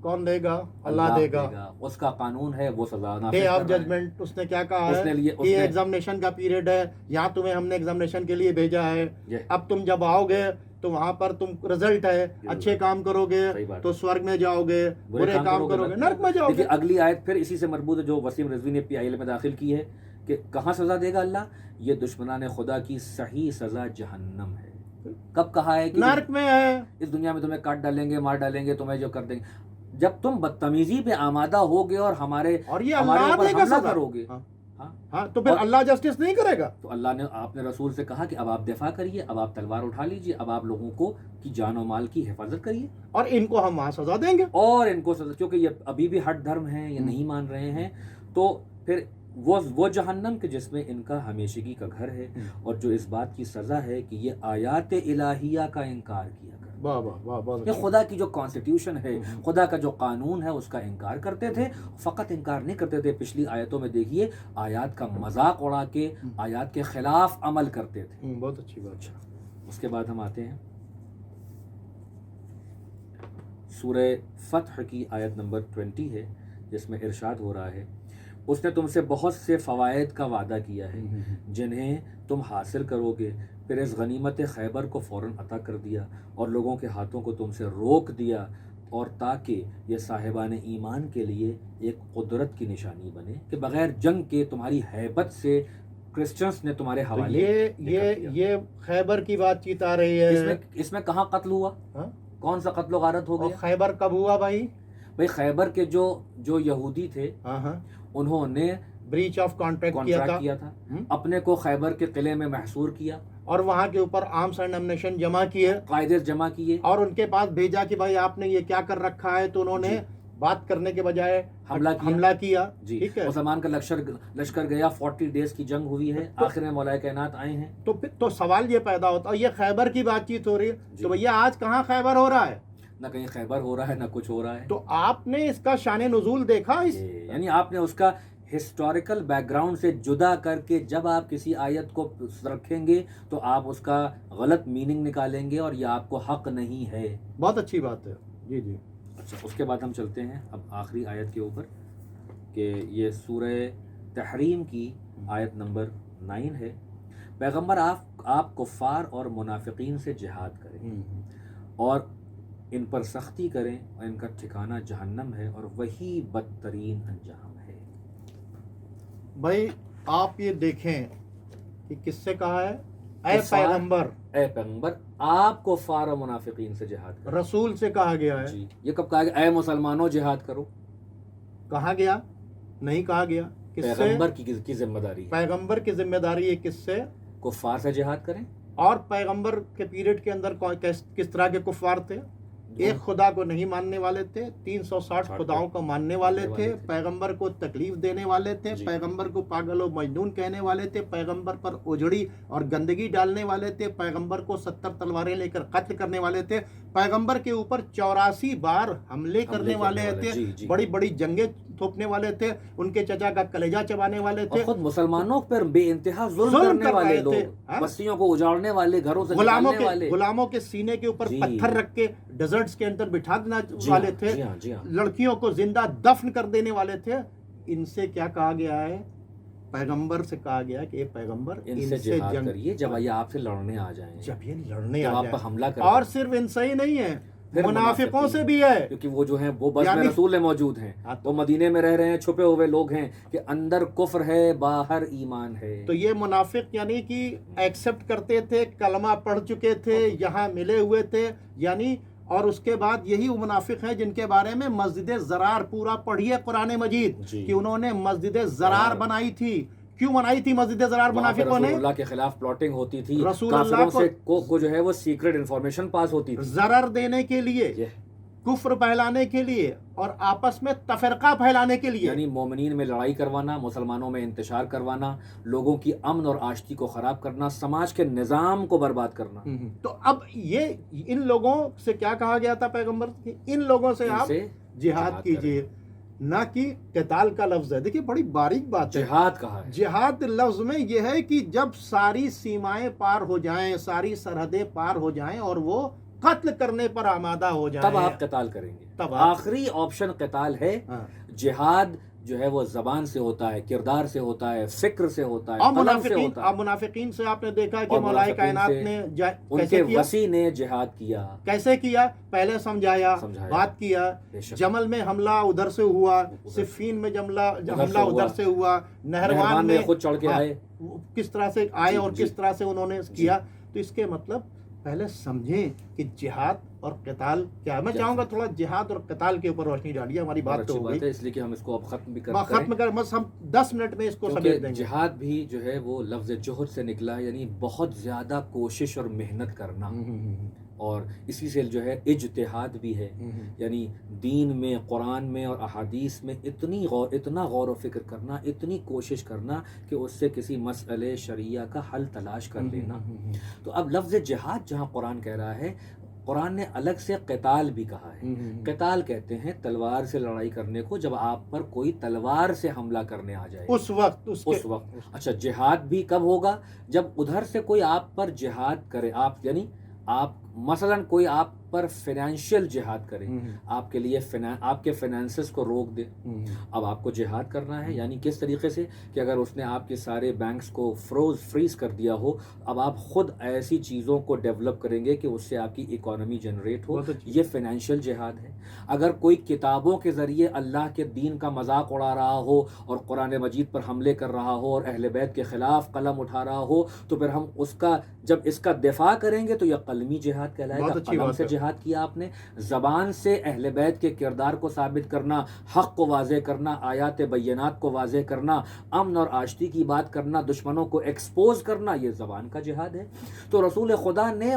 کون دے گا؟ اللہ دے گا. اس کا قانون ہے، وہ سزا نافذ ڈے کر آف رہا ہے. ججمنٹ اس نے کیا کہا ہے کہ یہ ایگزامینیشن کا پیریڈ ہے، یہاں تمہیں ہم نے ایگزامینیشن کے لیے بھیجا ہے، اب تم جب آؤ گے تو وہاں پر تم رزلٹ ہے، اچھے کام کرو گے تو سورگ میں جاؤ گے، برے کام کرو گے نرک میں جاؤ گے. اگلی آیت پھر اسی سے مربوط ہے جو وسیم رضوی نے PIL میں داخل کی ہے کہ کہاں سزا دے گا اللہ؟ یہ دشمنان خدا کی صحیح سزا جہنم ہے. کب کہا ہے کہ نرک میں ہے؟ اس دنیا میں تمہیں کاٹ ڈالیں گے، مار ڈالیں گے، تمہیں جو کر دیں گے. جب تم بدتمیزی پہ آمادہ ہوگے اور ہمارے یہ اللہ اوپر دے گا حملہ سزا کرو گے، ہاں تو پھر اللہ جسٹس نہیں کرے گا؟ تو اللہ نے آپ نے رسول سے کہا کہ اب آپ دفاع کریے، اب آپ تلوار اٹھا لیجئے، اب آپ لوگوں کو کی جان و مال کی حفاظت کریے اور ان کو ہم وہاں سزا دیں گے. اور ان کو سزا، کیونکہ یہ ابھی بھی ہٹ دھرم ہیں، یہ نہیں مان رہے ہیں. تو پھر وہ جہنم کے جس میں ان کا ہمیشگی کا گھر ہے اور جو اس بات کی سزا ہے کہ یہ آیات الہیہ کا انکار کیا کرتے. یہ خدا کی جو کانسٹیٹیوشن ہے، خدا کا جو قانون ہے اس کا انکار کرتے تھے. فقط انکار نہیں کرتے تھے، پچھلی آیتوں میں دیکھیے آیات کا مذاق اڑا کے آیات کے خلاف عمل کرتے تھے. بہت اچھی بات. اس کے بعد ہم آتے ہیں سورہ فتح کی آیت نمبر 20 ہے جس میں ارشاد ہو رہا ہے اس نے تم سے بہت سے فوائد کا وعدہ کیا ہے جنہیں تم حاصل کرو گے، پھر اس غنیمت خیبر کو فوراً عطا کر دیا اور لوگوں کے ہاتھوں کو تم سے روک دیا، اور تاکہ یہ صاحبان ایمان کے لیے ایک قدرت کی نشانی بنے کہ بغیر جنگ کے تمہاری ہیبت سے کرسچنس نے تمہارے حوالے. یہ خیبر کی بات چیت آ رہی ہے. اس میں کہاں قتل ہوا؟ کون سا قتل و غارت ہو گیا؟ خیبر کب ہوا بھائی؟ خیبر کے جو یہودی تھے انہوں نے بریچ آف کانٹریکٹ کیا تھا، اپنے کو خیبر کے قلعے میں محصور کیا اور وہاں کے اوپر آرمز اینڈ ایمونیشن جمع کیے، قاعدے جمع کیے اور ان کے پاس بھیجا کہ بھائی آپ نے یہ کیا کر رکھا ہے، تو انہوں نے بات کرنے کے بجائے حملہ کیا. ٹھیک ہے، مسلمان کا لشکر گیا، 40 ڈیز کی جنگ ہوئی ہے، آخر میں مولا کائنات آئے ہیں. تو سوال یہ پیدا ہوتا ہے یہ خیبر کی بات چیت ہو رہی ہے تو بھیا آج کہاں خیبر ہو رہا ہے؟ نہ کہیں خیبر ہو رہا ہے نہ کچھ ہو رہا ہے. تو آپ نے اس کا شان نزول دیکھا؟ یعنی آپ نے اس کا ہسٹوریکل بیک گراؤنڈ سے جدا کر کے جب آپ کسی آیت کو رکھیں گے تو آپ اس کا غلط میننگ نکالیں گے اور یہ آپ کو حق نہیں ہے. بہت اچھی بات ہے. جی. اچھا، اس کے بعد ہم چلتے ہیں اب آخری آیت کے اوپر کہ یہ سورہ تحریم کی آیت نمبر 9 ہے. پیغمبر آپ کفار اور منافقین سے جہاد کریں اور ان پر سختی کریں اور ان کا ٹھکانہ جہنم ہے اور وہی بدترین انجام ہے. بھائی آپ یہ دیکھیں کہ کس سے کہا ہے؟ اے پیغمبر آپ کفار اور منافقین سے جہاد کریں. رسول سے کہا گیا ہے. جی، یہ کب کہا گیا؟ اے مسلمانوں جہاد کرو. کہا گیا؟ نہیں کہا گیا. پیغمبر کی ذمہ داری ہے. پیغمبر کی ذمہ داری ہے کس سے؟ کفار سے جہاد کریں. اور پیغمبر کے پیریڈ کے اندر کس طرح کے کفار تھے؟ ایک خدا کو نہیں ماننے والے تھے، 360 خداؤں کو ماننے والے تھے، پیغمبر کو تکلیف دینے والے تھے، پیغمبر کو پاگل و مجنون کہنے والے تھے، پیغمبر پر اجڑی اور گندگی ڈالنے والے تھے، پیغمبر کو 70 تلواریں لے کر قتل کرنے والے تھے، پیغمبر کے اوپر 84 بار حملے کرنے والے تھے، بڑی بڑی جنگیں تھوپنے والے تھے، ان کے چچا کا کلیجہ چبانے والے تھے، خود مسلمانوں پر بے انتہا ظلم کرنے والے لوگ، بستیوں کو اجاڑنے والے، گھروں سے نکالنے والے، غلاموں کے سینے کے اوپر پتھر رکھ کے ڈیزرٹس کے اندر بٹھا دینے والے تھے، لڑکیوں کو زندہ دفن کر دینے والے تھے. ان سے کیا کہا گیا ہے؟ پیغمبر سے کہا گیا کہ اے پیغمبر ان سے جہاد کریے جب یہ آپ سے لڑنے آ جائیں، جب یہ لڑنے آ جائیں، حملہ کریں. اور صرف ان سے ہی نہیں ہے، منافقوں سے بھی ہے، کیونکہ وہ جو ہیں وہ بس میں رسول میں موجود ہیں، وہ مدینے میں رہ رہے ہیں، چھپے ہوئے لوگ ہیں کہ اندر کفر ہے باہر ایمان ہے. تو یہ منافق یعنی کہ ایکسپٹ کرتے تھے، کلمہ پڑھ چکے تھے، یہاں ملے ہوئے تھے، یعنی اور اس کے بعد یہی وہ منافق ہیں جن کے بارے میں مسجد زرار پورا پڑھیے قرآن مجید کہ انہوں نے مسجد زرار بنائی تھی کیوں بنائی تھی مسجد ضرار وہاں پہ منافقوں نے؟ رسول اللہ کے خلاف پلاٹنگ ہوتی تھی، رسول اللہ کافروں سے کو جو ہے وہ سیکرٹ انفارمیشن پاس ہوتی تھی، ضرر دینے کے لیے، یہ کفر پھیلانے کے لیے اور آپس میں تفرقہ پھیلانے کے لیے. یعنی مومنین میں لڑائی کروانا، مسلمانوں میں انتشار کروانا، لوگوں کی امن اور آشتی کو خراب کرنا، سماج کے نظام کو برباد کرنا. تو اب یہ ان لوگوں سے کیا کہا گیا تھا پیغمبر کہ ان لوگوں سے ان آپ سے جہاد کیجئے، نہ کہ قتال کا لفظ ہے. دیکھیے بڑی باریک بات ہے. جہاد کہا ہے. جہاد لفظ میں یہ ہے کہ جب ساری سیمائیں پار ہو جائیں، ساری سرحدیں پار ہو جائیں اور وہ قتل کرنے پر آمادہ ہو جائیں، تب آپ قتال کریں گے. تب آپ- آخری آپشن قتال ہے. ہاں. جہاد جو ہے وہ زبان سے ہوتا ہے، کردار سے ہوتا ہے، فکر سے ہوتا ہے، اور قلم سے منافقین، ہوتا اب ہے. منافقین سے آپ نے دیکھا کہ اور مولا منافقین کائنات سے نے ان کیسے کے کیا؟ وسیع نے جہاد کیا. کیسے کیا؟ پہلے سمجھایا، سمجھایا. بات کیا. بے شک. جمل میں حملہ ادھر سے ہوا، صفین میں حملہ ادھر سے ہوا، نہروان میں خود چڑھ کے آئے. کس طرح سے آئے اور جی. کس طرح سے انہوں نے کیا. تو اس کے مطلب پہلے سمجھیں کہ جہاد اور قتال کیا ہے. میں چاہوں گا تھوڑا جہاد اور قتال کے اوپر روشنی ڈالیے. ہماری بات تو ہو گئی، اس لیے کہ ہم اس کو اب ختم بھی ختم کر، بس ہم 10 منٹ میں اس کو سمیٹ دیں گے. جہاد بھی جو ہے وہ لفظ جہد سے نکلا، یعنی بہت زیادہ کوشش اور محنت کرنا، اور اسی سے جو ہے اجتہاد بھی ہے. یعنی دین میں، قرآن میں اور احادیث میں اتنا غور و فکر کرنا، اتنی کوشش کرنا کہ اس سے کسی مسئلے شرعیہ کا حل تلاش کر لینا. تو اب لفظ جہاد جہاں قرآن کہہ رہا ہے، قرآن نے الگ سے قتال بھی کہا ہے. قتال کہتے ہیں تلوار سے لڑائی کرنے کو، جب آپ پر کوئی تلوار سے حملہ کرنے آ جائے اس وقت. اچھا، جہاد بھی کب ہوگا؟ جب ادھر سے کوئی آپ پر جہاد کرے. آپ یعنی آپ مثلا کوئی آپ پر فائنینشیل جہاد کرے، آپ کے لیے آپ کے فائنینسز کو روک دے. اب آپ کو جہاد کرنا ہے، یعنی کس طریقے سے کہ اگر اس نے آپ کے سارے بینکس کو فریز کر دیا ہو، اب آپ خود ایسی چیزوں کو ڈیولپ کریں گے کہ اس سے آپ کی اکانومی جنریٹ ہو. یہ فائنینشیل جہاد ہے. اگر کوئی کتابوں کے ذریعے اللہ کے دین کا مذاق اڑا رہا ہو اور قرآن مجید پر حملے کر رہا ہو اور اہل بیت کے خلاف قلم اٹھا رہا ہو، تو پھر ہم جب اس کا دفاع کریں گے تو یہ قلمی جہاد کہلائے گا. قلم سے جہاد کیا آپ نے، زبان سے اہل بیت کے کردار کو ثابت کرنا، حق کو واضح کرنا، آیات بینات کو واضح کرنا، امن اور آشتی کی بات کرنا، دشمنوں کو ایکسپوز کرنا، یہ زبان کا جہاد ہے. تو رسول خدا نے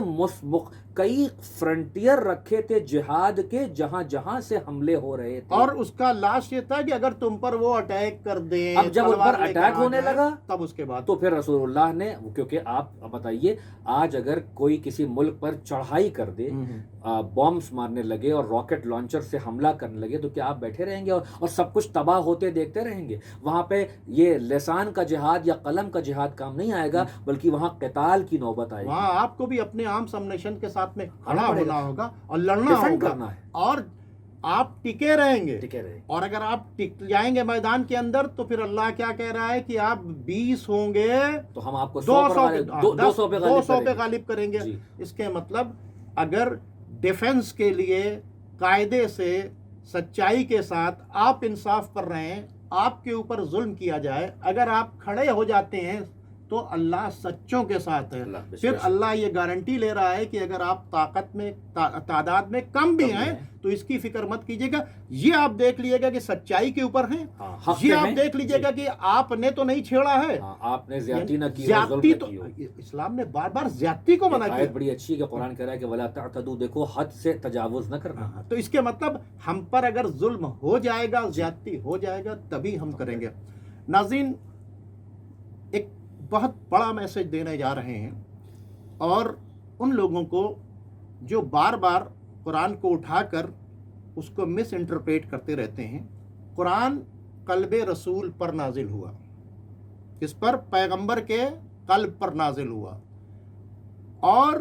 کئی فرنٹیئر رکھے تھے جہاد کے، جہاں جہاں سے حملے ہو رہے تھے. اور اس کا لاسٹ یہ تھا کہ اگر تم پر وہ اٹیک کر دیں، اب جب ان پر اٹیک ہونے لگا تب اس کے بعد تو پھر رسول اللہ نے، کیونکہ آپ بتائیے آج اگر کوئی کسی ملک پر چڑھائی کر دے، بامبس مارنے لگے اور راکٹ لانچر سے حملہ کرنے لگے، تو کیا آپ بیٹھے رہیں گے اور سب کچھ تباہ ہوتے دیکھتے رہیں گے؟ وہاں پہ یہ لسان کا جہاد یا قلم کا جہاد کام نہیں آئے گا، بلکہ وہاں قتال کی نوبت آئے گی. وہاں آپ کو بھی اپنے عام سبنیشن کے ساتھ میں کھڑا ہونا ہوگا اور لڑنا ہوگا، اور آپ ٹکے رہیں گے. اور اگر آپ ٹک جائیں گے میدان کے اندر تو پھر اللہ کیا کہہ رہا ہے کہ آپ 20 ہوں گے تو ہم آپ کو 200 پہ غالب کریں گے. اس کے مطلب اگر ڈیفنس کے لیے قاعدے سے، سچائی کے ساتھ آپ انصاف کر رہے ہیں، آپ کے اوپر ظلم کیا جائے، اگر آپ کھڑے ہو جاتے ہیں تو اللہ سچوں کے ساتھ ہے. پھر اللہ یہ گارنٹی لے رہا ہے کہ اگر آپ طاقت میں، تعداد میں کم بھی ہیں تو اس کی فکر مت کیجیے گا. یہ آپ دیکھ لیجیے گا کہ سچائی کے اوپر ہیں، یہ آپ دیکھ لیجیے گا کہ آپ نے تو نہیں چھیڑا ہے، آپ نے زیادتی نہ کی، زیادتی تو اسلام نے بار بار زیادتی کو منع کیا. بڑی اچھی ہے کہ قرآن کہہ رہا ہے کہ ولا تعتدوا، دیکھو حد سے تجاوز نہ کرنا. تو اس کے مطلب ہم پر اگر ظلم ہو جائے گا، زیادتی ہو جائے گا، تبھی ہم کریں گے. ناظرین، ایک بہت بڑا میسج دینے جا رہے ہیں، اور ان لوگوں کو جو بار بار قرآن کو اٹھا کر اس کو مس انٹرپریٹ کرتے رہتے ہیں. قرآن قلب رسول پر نازل ہوا، اس پر پیغمبر کے قلب پر نازل ہوا، اور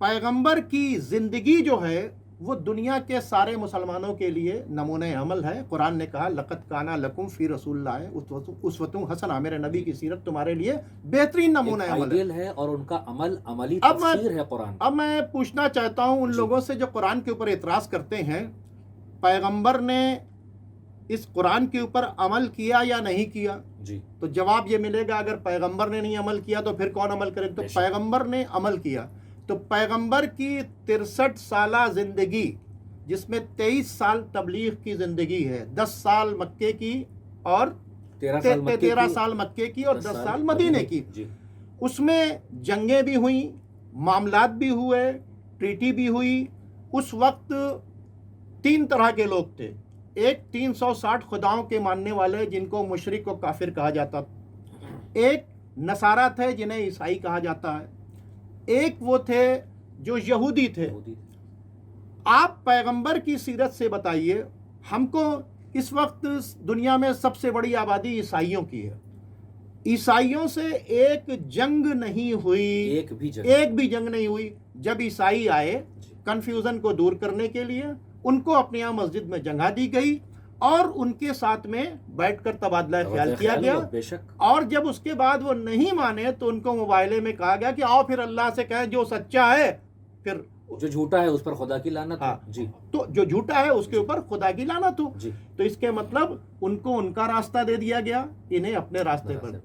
پیغمبر کی زندگی جو ہے وہ دنیا کے سارے مسلمانوں کے لیے نمونہ عمل ہے. قرآن نے کہا لقد کان لکم فی رسول اللہ اسوۃ حسنہ، میرے نبی کی سیرت تمہارے لیے بہترین نمونہ عمل ہے، اور ان کا عمل عملی تفسیر ہے قرآن. اب میں پوچھنا چاہتا ہوں ان لوگوں سے جو قرآن کے اوپر اعتراض کرتے ہیں، پیغمبر نے اس قرآن کے اوپر عمل کیا یا نہیں کیا؟ جی، تو جواب یہ ملے گا اگر پیغمبر نے نہیں عمل کیا تو پھر کون عمل کرے؟ تو پیغمبر نے عمل کیا. تو پیغمبر کی 63 سالہ زندگی، جس میں 23 سال تبلیغ کی زندگی ہے، 10 سال مکے کی اور 13 سال مکے کی 13 سال مکے کی اور 10 سال مدینے کی. جی اس میں جنگیں بھی ہوئیں، معاملات بھی ہوئے، ٹریٹی بھی ہوئی. اس وقت 3 طرح کے لوگ تھے. ایک 360 خداؤں کے ماننے والے جن کو مشرک و کافر کہا جاتا، ایک نصارہ تھے جنہیں عیسائی کہا جاتا ہے، ایک وہ تھے جو یہودی تھے. آپ پیغمبر کی سیرت سے بتائیے، ہم کو اس وقت دنیا میں سب سے بڑی آبادی عیسائیوں کی ہے. عیسائیوں سے ایک جنگ نہیں ہوئی، ایک بھی جنگ نہیں ہوئی. جب عیسائی آئے کنفیوژن کو دور کرنے کے لیے، ان کو اپنے یہاں مسجد میں جگہ دی گئی اور ان کے ساتھ میں بیٹھ کر تبادلہ خیال کیا گیا. اور جب اس کے بعد وہ نہیں مانے تو ان کو موبائلے میں کہا گیا کہ آؤ پھر اللہ سے کہیں جو سچا ہے، پھر جو جھوٹا ہے اس پر خدا کی لعنت. جی تو جو جھوٹا ہے اس کے اوپر خدا کی لعنت ہو. تو اس کے مطلب ان کو ان کا راستہ دے دیا گیا، انہیں اپنے راستے پر.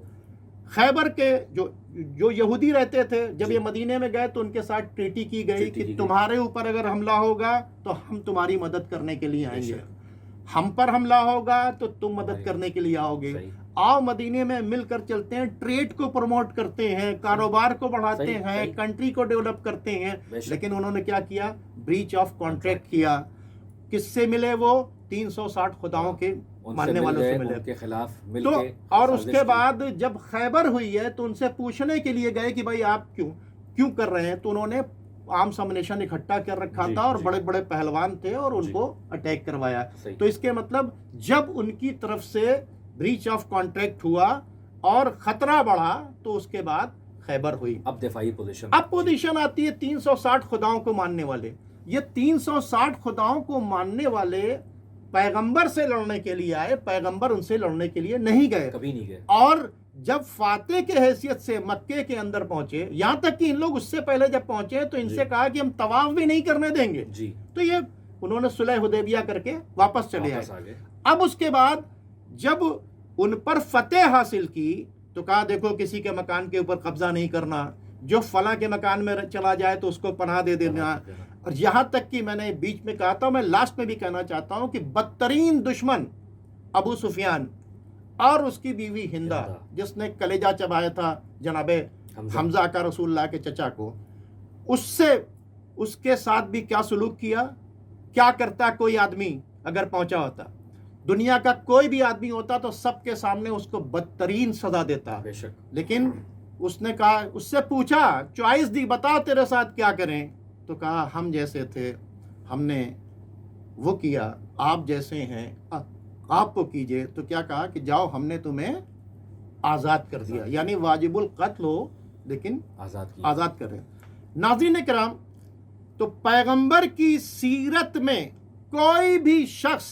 خیبر کے جو یہودی رہتے تھے، جب یہ مدینے میں گئے تو ان کے ساتھ ٹریٹی کی گئی کہ تمہارے اوپر اگر حملہ ہوگا تو ہم تمہاری مدد کرنے کے لیے آئیں گے، ہم پر حملہ ہوگا تو تم مدد کرنے کے لیے آؤ گے. آؤ مدینے میں مل کر چلتے ہیں، ٹریڈ کو پروموٹ کرتے ہیں، کاروبار کو بڑھاتے ہیں، کنٹری کو ڈیولپ کرتے ہیں. لیکن انہوں نے کیا کیا؟ بریچ آف کانٹریکٹ کیا. کس سے ملے؟ وہ 360 خداؤں کے ماننے والوں سے ملے کے خلاف مل تو. کے. اور اس کے بعد جب خیبر ہوئی ہے تو ان سے پوچھنے کے لیے گئے کہ بھائی آپ کیوں کر رہے ہیں؟ تو انہوں نے عام سمنیشن اکٹھا کر رکھا تھا اور بڑے بڑے پہلوان تھے اور ان کو اٹیک کروایا. تو اس کے مطلب جب ان کی طرف سے بریچ آف کانٹریکٹ ہوا اور خطرہ بڑھا تو اس کے بعد خیبر ہوئی. اب دفاعی پوزیشن، اب پوزیشن آتی ہے 360 خداؤں کو ماننے والے. یہ 360 خداؤں کو ماننے والے پیغمبر سے لڑنے کے لیے آئے، پیغمبر ان سے لڑنے کے لیے نہیں گئے، کبھی نہیں گئے. اور جب فاتح کے حیثیت سے مکے کے اندر پہنچے، یہاں تک کہ ان لوگ اس سے پہلے جب پہنچے تو ان سے کہا کہ ہم طواف بھی نہیں کرنے دیں گے. تو یہ انہوں نے صلح حدیبیہ کر کے واپس چلے آئے. اب اس کے بعد جب ان پر فتح حاصل کی تو کہا دیکھو کسی کے مکان کے اوپر قبضہ نہیں کرنا، جو فلاں کے مکان میں چلا جائے تو اس کو پناہ دے دینا. اور یہاں تک کہ میں نے بیچ میں کہا تھا، میں لاسٹ میں بھی کہنا چاہتا ہوں کہ بدترین دشمن ابو سفیان اور اس کی بیوی ہندہ، جس نے کلیجہ چبایا تھا جناب حمزہ کا رسول اللہ کے چچا کو، اس کے ساتھ بھی کیا سلوک کیا؟ کیا کرتا کوئی آدمی اگر پہنچا ہوتا؟ دنیا کا کوئی بھی آدمی ہوتا تو سب کے سامنے اس کو بدترین سزا دیتا. لیکن اس نے کہا، اس سے پوچھا، چوائس دی، بتا تیرے ساتھ کیا کریں؟ تو کہا ہم جیسے تھے ہم نے وہ کیا، آپ جیسے ہیں آپ کو کیجئے. تو کیا کہا کہ جاؤ ہم نے تمہیں آزاد کر دیا، یعنی واجب القتل ہو لیکن آزاد کر رہے. ناظرین کرام، تو پیغمبر کی سیرت میں کوئی بھی شخص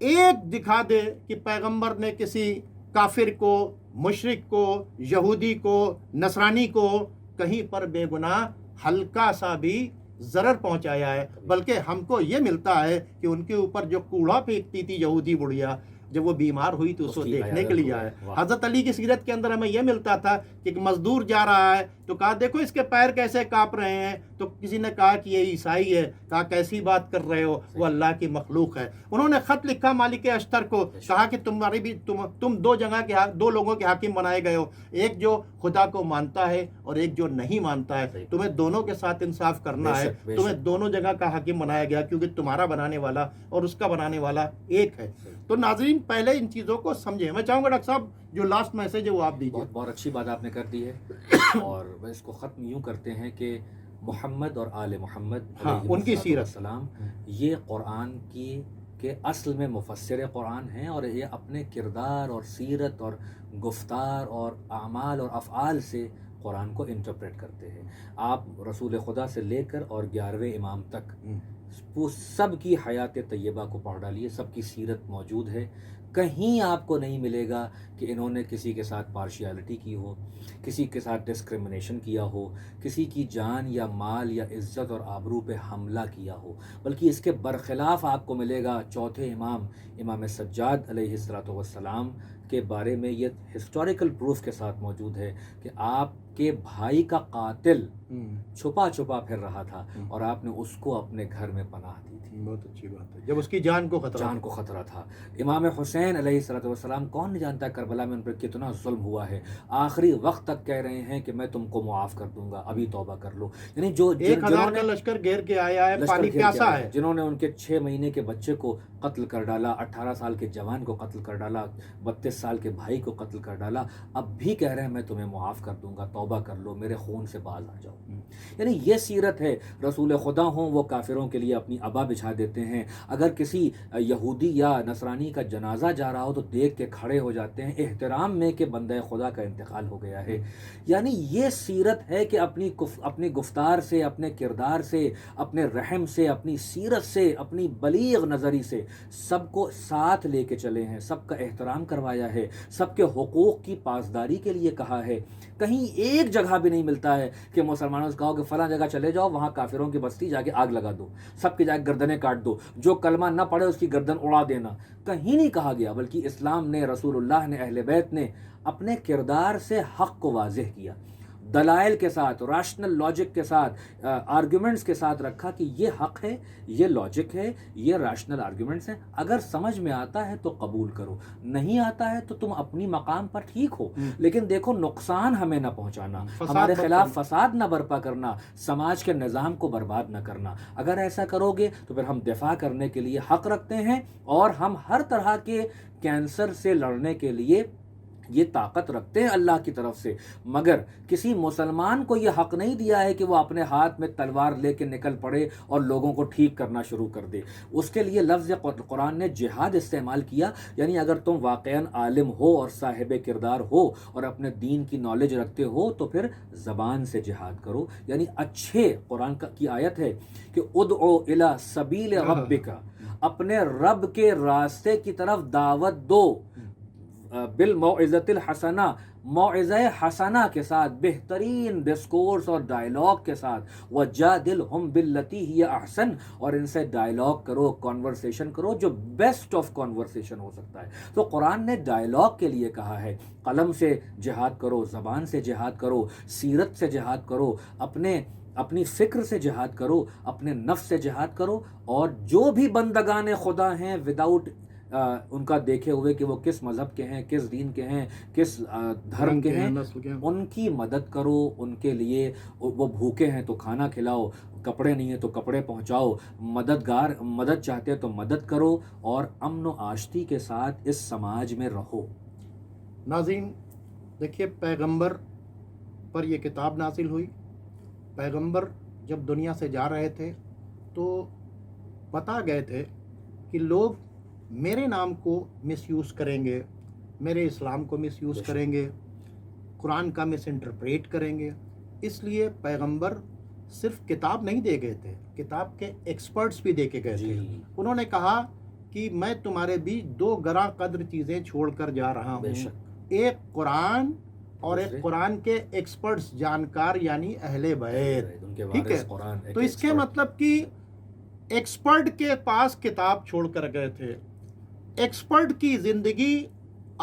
ایک دکھا دے کہ پیغمبر نے کسی کافر کو، مشرک کو، یہودی کو، نصرانی کو کہیں پر بے گناہ ہلکا سا بھی ضرر پہنچایا ہے. بلکہ ہم کو یہ ملتا ہے کہ ان کے اوپر جو کوڑا پھینکتی تھی یہودی بڑھیا، جب وہ بیمار ہوئی تو اس کو دیکھنے کے لیے آئے. حضرت علی کی سیرت کے اندر ہمیں یہ ملتا تھا کہ ایک مزدور جا رہا ہے تو کہا دیکھو اس کے پیر کیسے کانپ رہے ہیں. تو کسی نے کہا کہ یہ عیسائی ہے. کہا کیسی بات کر رہے ہو، وہ اللہ کی مخلوق ہے. انہوں نے خط لکھا مالک اشتر کو، کہا کہ تمہاری بھی تم دو لوگوں کے حاکم بنائے گئے ہو، ایک جو خدا کو مانتا ہے اور ایک جو نہیں مانتا ہے. تمہیں دونوں کے ساتھ انصاف کرنا ہے، تمہیں دونوں جگہ کا حاکم بنایا گیا کیونکہ تمہارا بنانے والا اور اس کا بنانے والا ایک ہے. تو ناظرین پہلے ان چیزوں کو سمجھیں. میں چاہوں گا ڈاکٹر صاحب جو لاسٹ میسج ہے وہ آپ دیجیے. بہت اچھی بات آپ نے کر دی ہے. اور اس کو ختم یوں کرتے ہیں کہ محمد اور آل محمد ان کی سیرت السلام یہ قرآن کے اصل میں مفسر قرآن ہیں، اور یہ اپنے کردار اور سیرت اور گفتار اور اعمال اور افعال سے قرآن کو انٹرپریٹ کرتے ہیں. آپ رسول خدا سے لے کر اور 11ویں امام تک وہ سب کی حیات طیبہ کو پڑھ ڈالیے، سب کی سیرت موجود ہے. کہیں آپ کو نہیں ملے گا کہ انہوں نے کسی کے ساتھ پارشیالٹی کی ہو، کسی کے ساتھ ڈسکرمنیشن کیا ہو، کسی کی جان یا مال یا عزت اور آبرو پہ حملہ کیا ہو. بلکہ اس کے برخلاف آپ کو ملے گا چوتھے امام سجاد علیہ الصلوۃ والسلام کے بارے میں یہ ہسٹوریکل پروف کے ساتھ موجود ہے کہ آپ کے بھائی کا قاتل چھپا چھپا پھر رہا تھا اور آپ نے اس کو اپنے گھر میں پناہ دی تھی. بہت اچھی بات ہے، جب اس کی جان کو خطرہ تھا. امام حسین علیہ السلام کون نہیں جانتا کربلا میں ان پر کتنا ظلم ہوا ہے. آخری وقت تک کہہ رہے ہیں کہ میں تم کو معاف کر دوں گا، ابھی توبہ کر لو. یعنی جو 1000 کا لشکر گھیر کے آیا ہے، پانی پیاسا ہے، جنہوں نے ان کے 6 مہینے کے بچے کو قتل کر ڈالا، 18 سال کے جوان کو قتل کر ڈالا، 32 سال کے بھائی کو قتل کر ڈالا، اب بھی کہہ رہے ہیں میں تمہیں معاف کر دوں گا، توبہ کر لو، میرے خون سے باز آ جاؤ. یعنی یہ سیرت ہے. رسول خدا ہوں وہ کافروں کے لیے اپنی ابا بچھا دیتے ہیں. اگر کسی یہودی یا نصرانی کا جنازہ جا رہا ہو تو دیکھ کے کھڑے ہو جاتے ہیں احترام میں کہ بندہ خدا کا انتقال ہو گیا ہے. یعنی یہ سیرت ہے کہ اپنی گفتار سے، اپنے کردار سے، اپنے رحم سے، اپنی سیرت سے، اپنی بلیغ نظری سے سب کو ساتھ لے کے چلے ہیں، سب کا احترام کروایا ہے، سب کے حقوق کی پاسداری کے لیے کہا ہے. کہیں ایک جگہ بھی نہیں ملتا ہے کہ مسلمانوں سے کہو کہ فلاں جگہ چلے جاؤ، وہاں کافروں کی بستی جا کے آگ لگا دو، سب کی جا کے گردنیں کاٹ دو، جو کلمہ نہ پڑھے اس کی گردن اڑا دینا. کہیں نہیں کہا گیا، بلکہ اسلام نے، رسول اللہ نے، اہل بیت نے اپنے کردار سے حق کو واضح کیا، دلائل کے ساتھ، ریشنل لاجک کے ساتھ، آرگیومنٹس کے ساتھ رکھا کہ یہ حق ہے، یہ لاجک ہے، یہ ریشنل آرگیومنٹس ہیں. اگر سمجھ میں آتا ہے تو قبول کرو، نہیں آتا ہے تو تم اپنی مقام پر ٹھیک ہو، لیکن دیکھو نقصان ہمیں نہ پہنچانا، ہمارے خلاف فساد نہ برپا کرنا، سماج کے نظام کو برباد نہ کرنا. اگر ایسا کرو گے تو پھر ہم دفاع کرنے کے لیے حق رکھتے ہیں، اور ہم ہر طرح کے کینسر سے لڑنے کے لیے یہ طاقت رکھتے ہیں اللہ کی طرف سے. مگر کسی مسلمان کو یہ حق نہیں دیا ہے کہ وہ اپنے ہاتھ میں تلوار لے کے نکل پڑے اور لوگوں کو ٹھیک کرنا شروع کر دے. اس کے لیے لفظ قرآن نے جہاد استعمال کیا. یعنی اگر تم واقعاً عالم ہو اور صاحب کردار ہو اور اپنے دین کی نالج رکھتے ہو تو پھر زبان سے جہاد کرو. یعنی اچھے قرآن کی آیت ہے کہ ادعو الی سبیل ربک، اپنے رب کے راستے کی طرف دعوت دو، بالموعظۃ الحسنہ، موعظہ حسنہ کے ساتھ، بہترین ڈسکورس اور ڈائلاگ کے ساتھ، وجادلہم باللتی ہی احسن، اور ان سے ڈائلاگ کرو، کانورسیشن کرو جو بیسٹ آف کانورسیشن ہو سکتا ہے. تو قرآن نے ڈائلاگ کے لیے کہا ہے، قلم سے جہاد کرو، زبان سے جہاد کرو، سیرت سے جہاد کرو، اپنی فکر سے جہاد کرو، اپنے نفس سے جہاد کرو. اور جو بھی بندگان خدا ہیں وداؤٹ ان کا دیکھے ہوئے کہ وہ کس مذہب کے ہیں، کس دین کے ہیں، کس دھرم کے ہیں، ان کی مدد کرو. ان کے لیے وہ بھوکے ہیں تو کھانا کھلاؤ، کپڑے نہیں ہیں تو کپڑے پہنچاؤ، مدد چاہتے تو مدد کرو، اور امن و آشتی کے ساتھ اس سماج میں رہو. ناظرین دیکھیے، پیغمبر پر یہ کتاب نازل ہوئی. پیغمبر جب دنیا سے جا رہے تھے تو بتا گئے تھے کہ لوگ میرے نام کو مس یوز کریں گے، میرے اسلام کو مس یوز کریں گے، قرآن کا مس انٹرپریٹ کریں گے. اس لیے پیغمبر صرف کتاب نہیں دے گئے تھے، کتاب کے ایکسپرٹس بھی دے کے گئے تھے. انہوں نے کہا کہ میں تمہارے بیچ 2 گراں قدر چیزیں چھوڑ کر جا رہا ہوں، ایک قرآن اور ایک قرآن کے ایکسپرٹس، جانکار، یعنی اہل بیت. ٹھیک ہے، تو اس کے مطلب کہ ایکسپرٹ کے پاس کتاب چھوڑ کر گئے تھے. ایکسپرٹ کی زندگی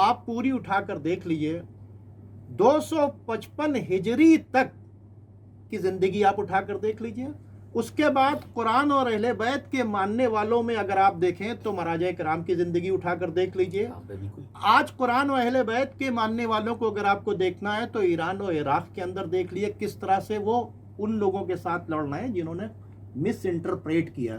آپ پوری اٹھا کر دیکھ لیجئے، 255 ہجری تک کی زندگی آپ اٹھا کر دیکھ لیجئے. اس کے بعد قرآن اور اہل بیت کے ماننے والوں میں اگر آپ دیکھیں تو مراجع کرام کی زندگی اٹھا کر دیکھ لیجئے. آج قرآن و اہل بیت کے ماننے والوں کو اگر آپ کو دیکھنا ہے تو ایران و عراق کے اندر دیکھ لیے کس طرح سے وہ ان لوگوں کے ساتھ لڑ رہے ہیں جنہوں نے مس انٹرپریٹ کیا.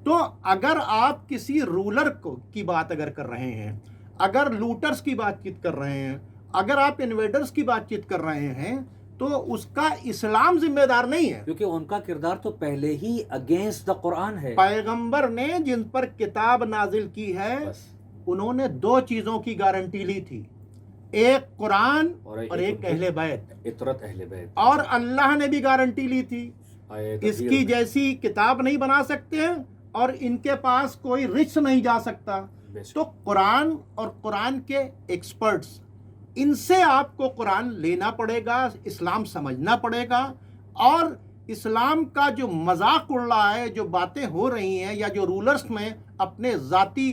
تو اگر آپ کسی رولر کی بات اگر کر رہے ہیں، اگر لوٹرز کی بات چیت کر رہے ہیں، اگر آپ انویڈرز کی بات چیت کر رہے ہیں تو اس کا اسلام ذمہ دار نہیں ہے، کیونکہ ان کا کردار تو پہلے ہی اگینسٹ دا قرآن ہے. پیغمبر نے جن پر کتاب نازل کی ہے انہوں نے 2 چیزوں کی گارنٹی لی تھی، ایک قرآن اور ایک اہل بیت، اطرت اہل بیت. اور اللہ نے بھی گارنٹی لی تھی اس کی جیسی کتاب نہیں بنا سکتے اور ان کے پاس کوئی رچ نہیں جا سکتا. تو قرآن اور قرآن کے ایکسپرٹس، ان سے آپ کو قرآن لینا پڑے گا، اسلام سمجھنا پڑے گا. اور اسلام کا جو مذاق اڑ رہا ہے، جو باتیں ہو رہی ہیں، یا جو رولرز میں اپنے ذاتی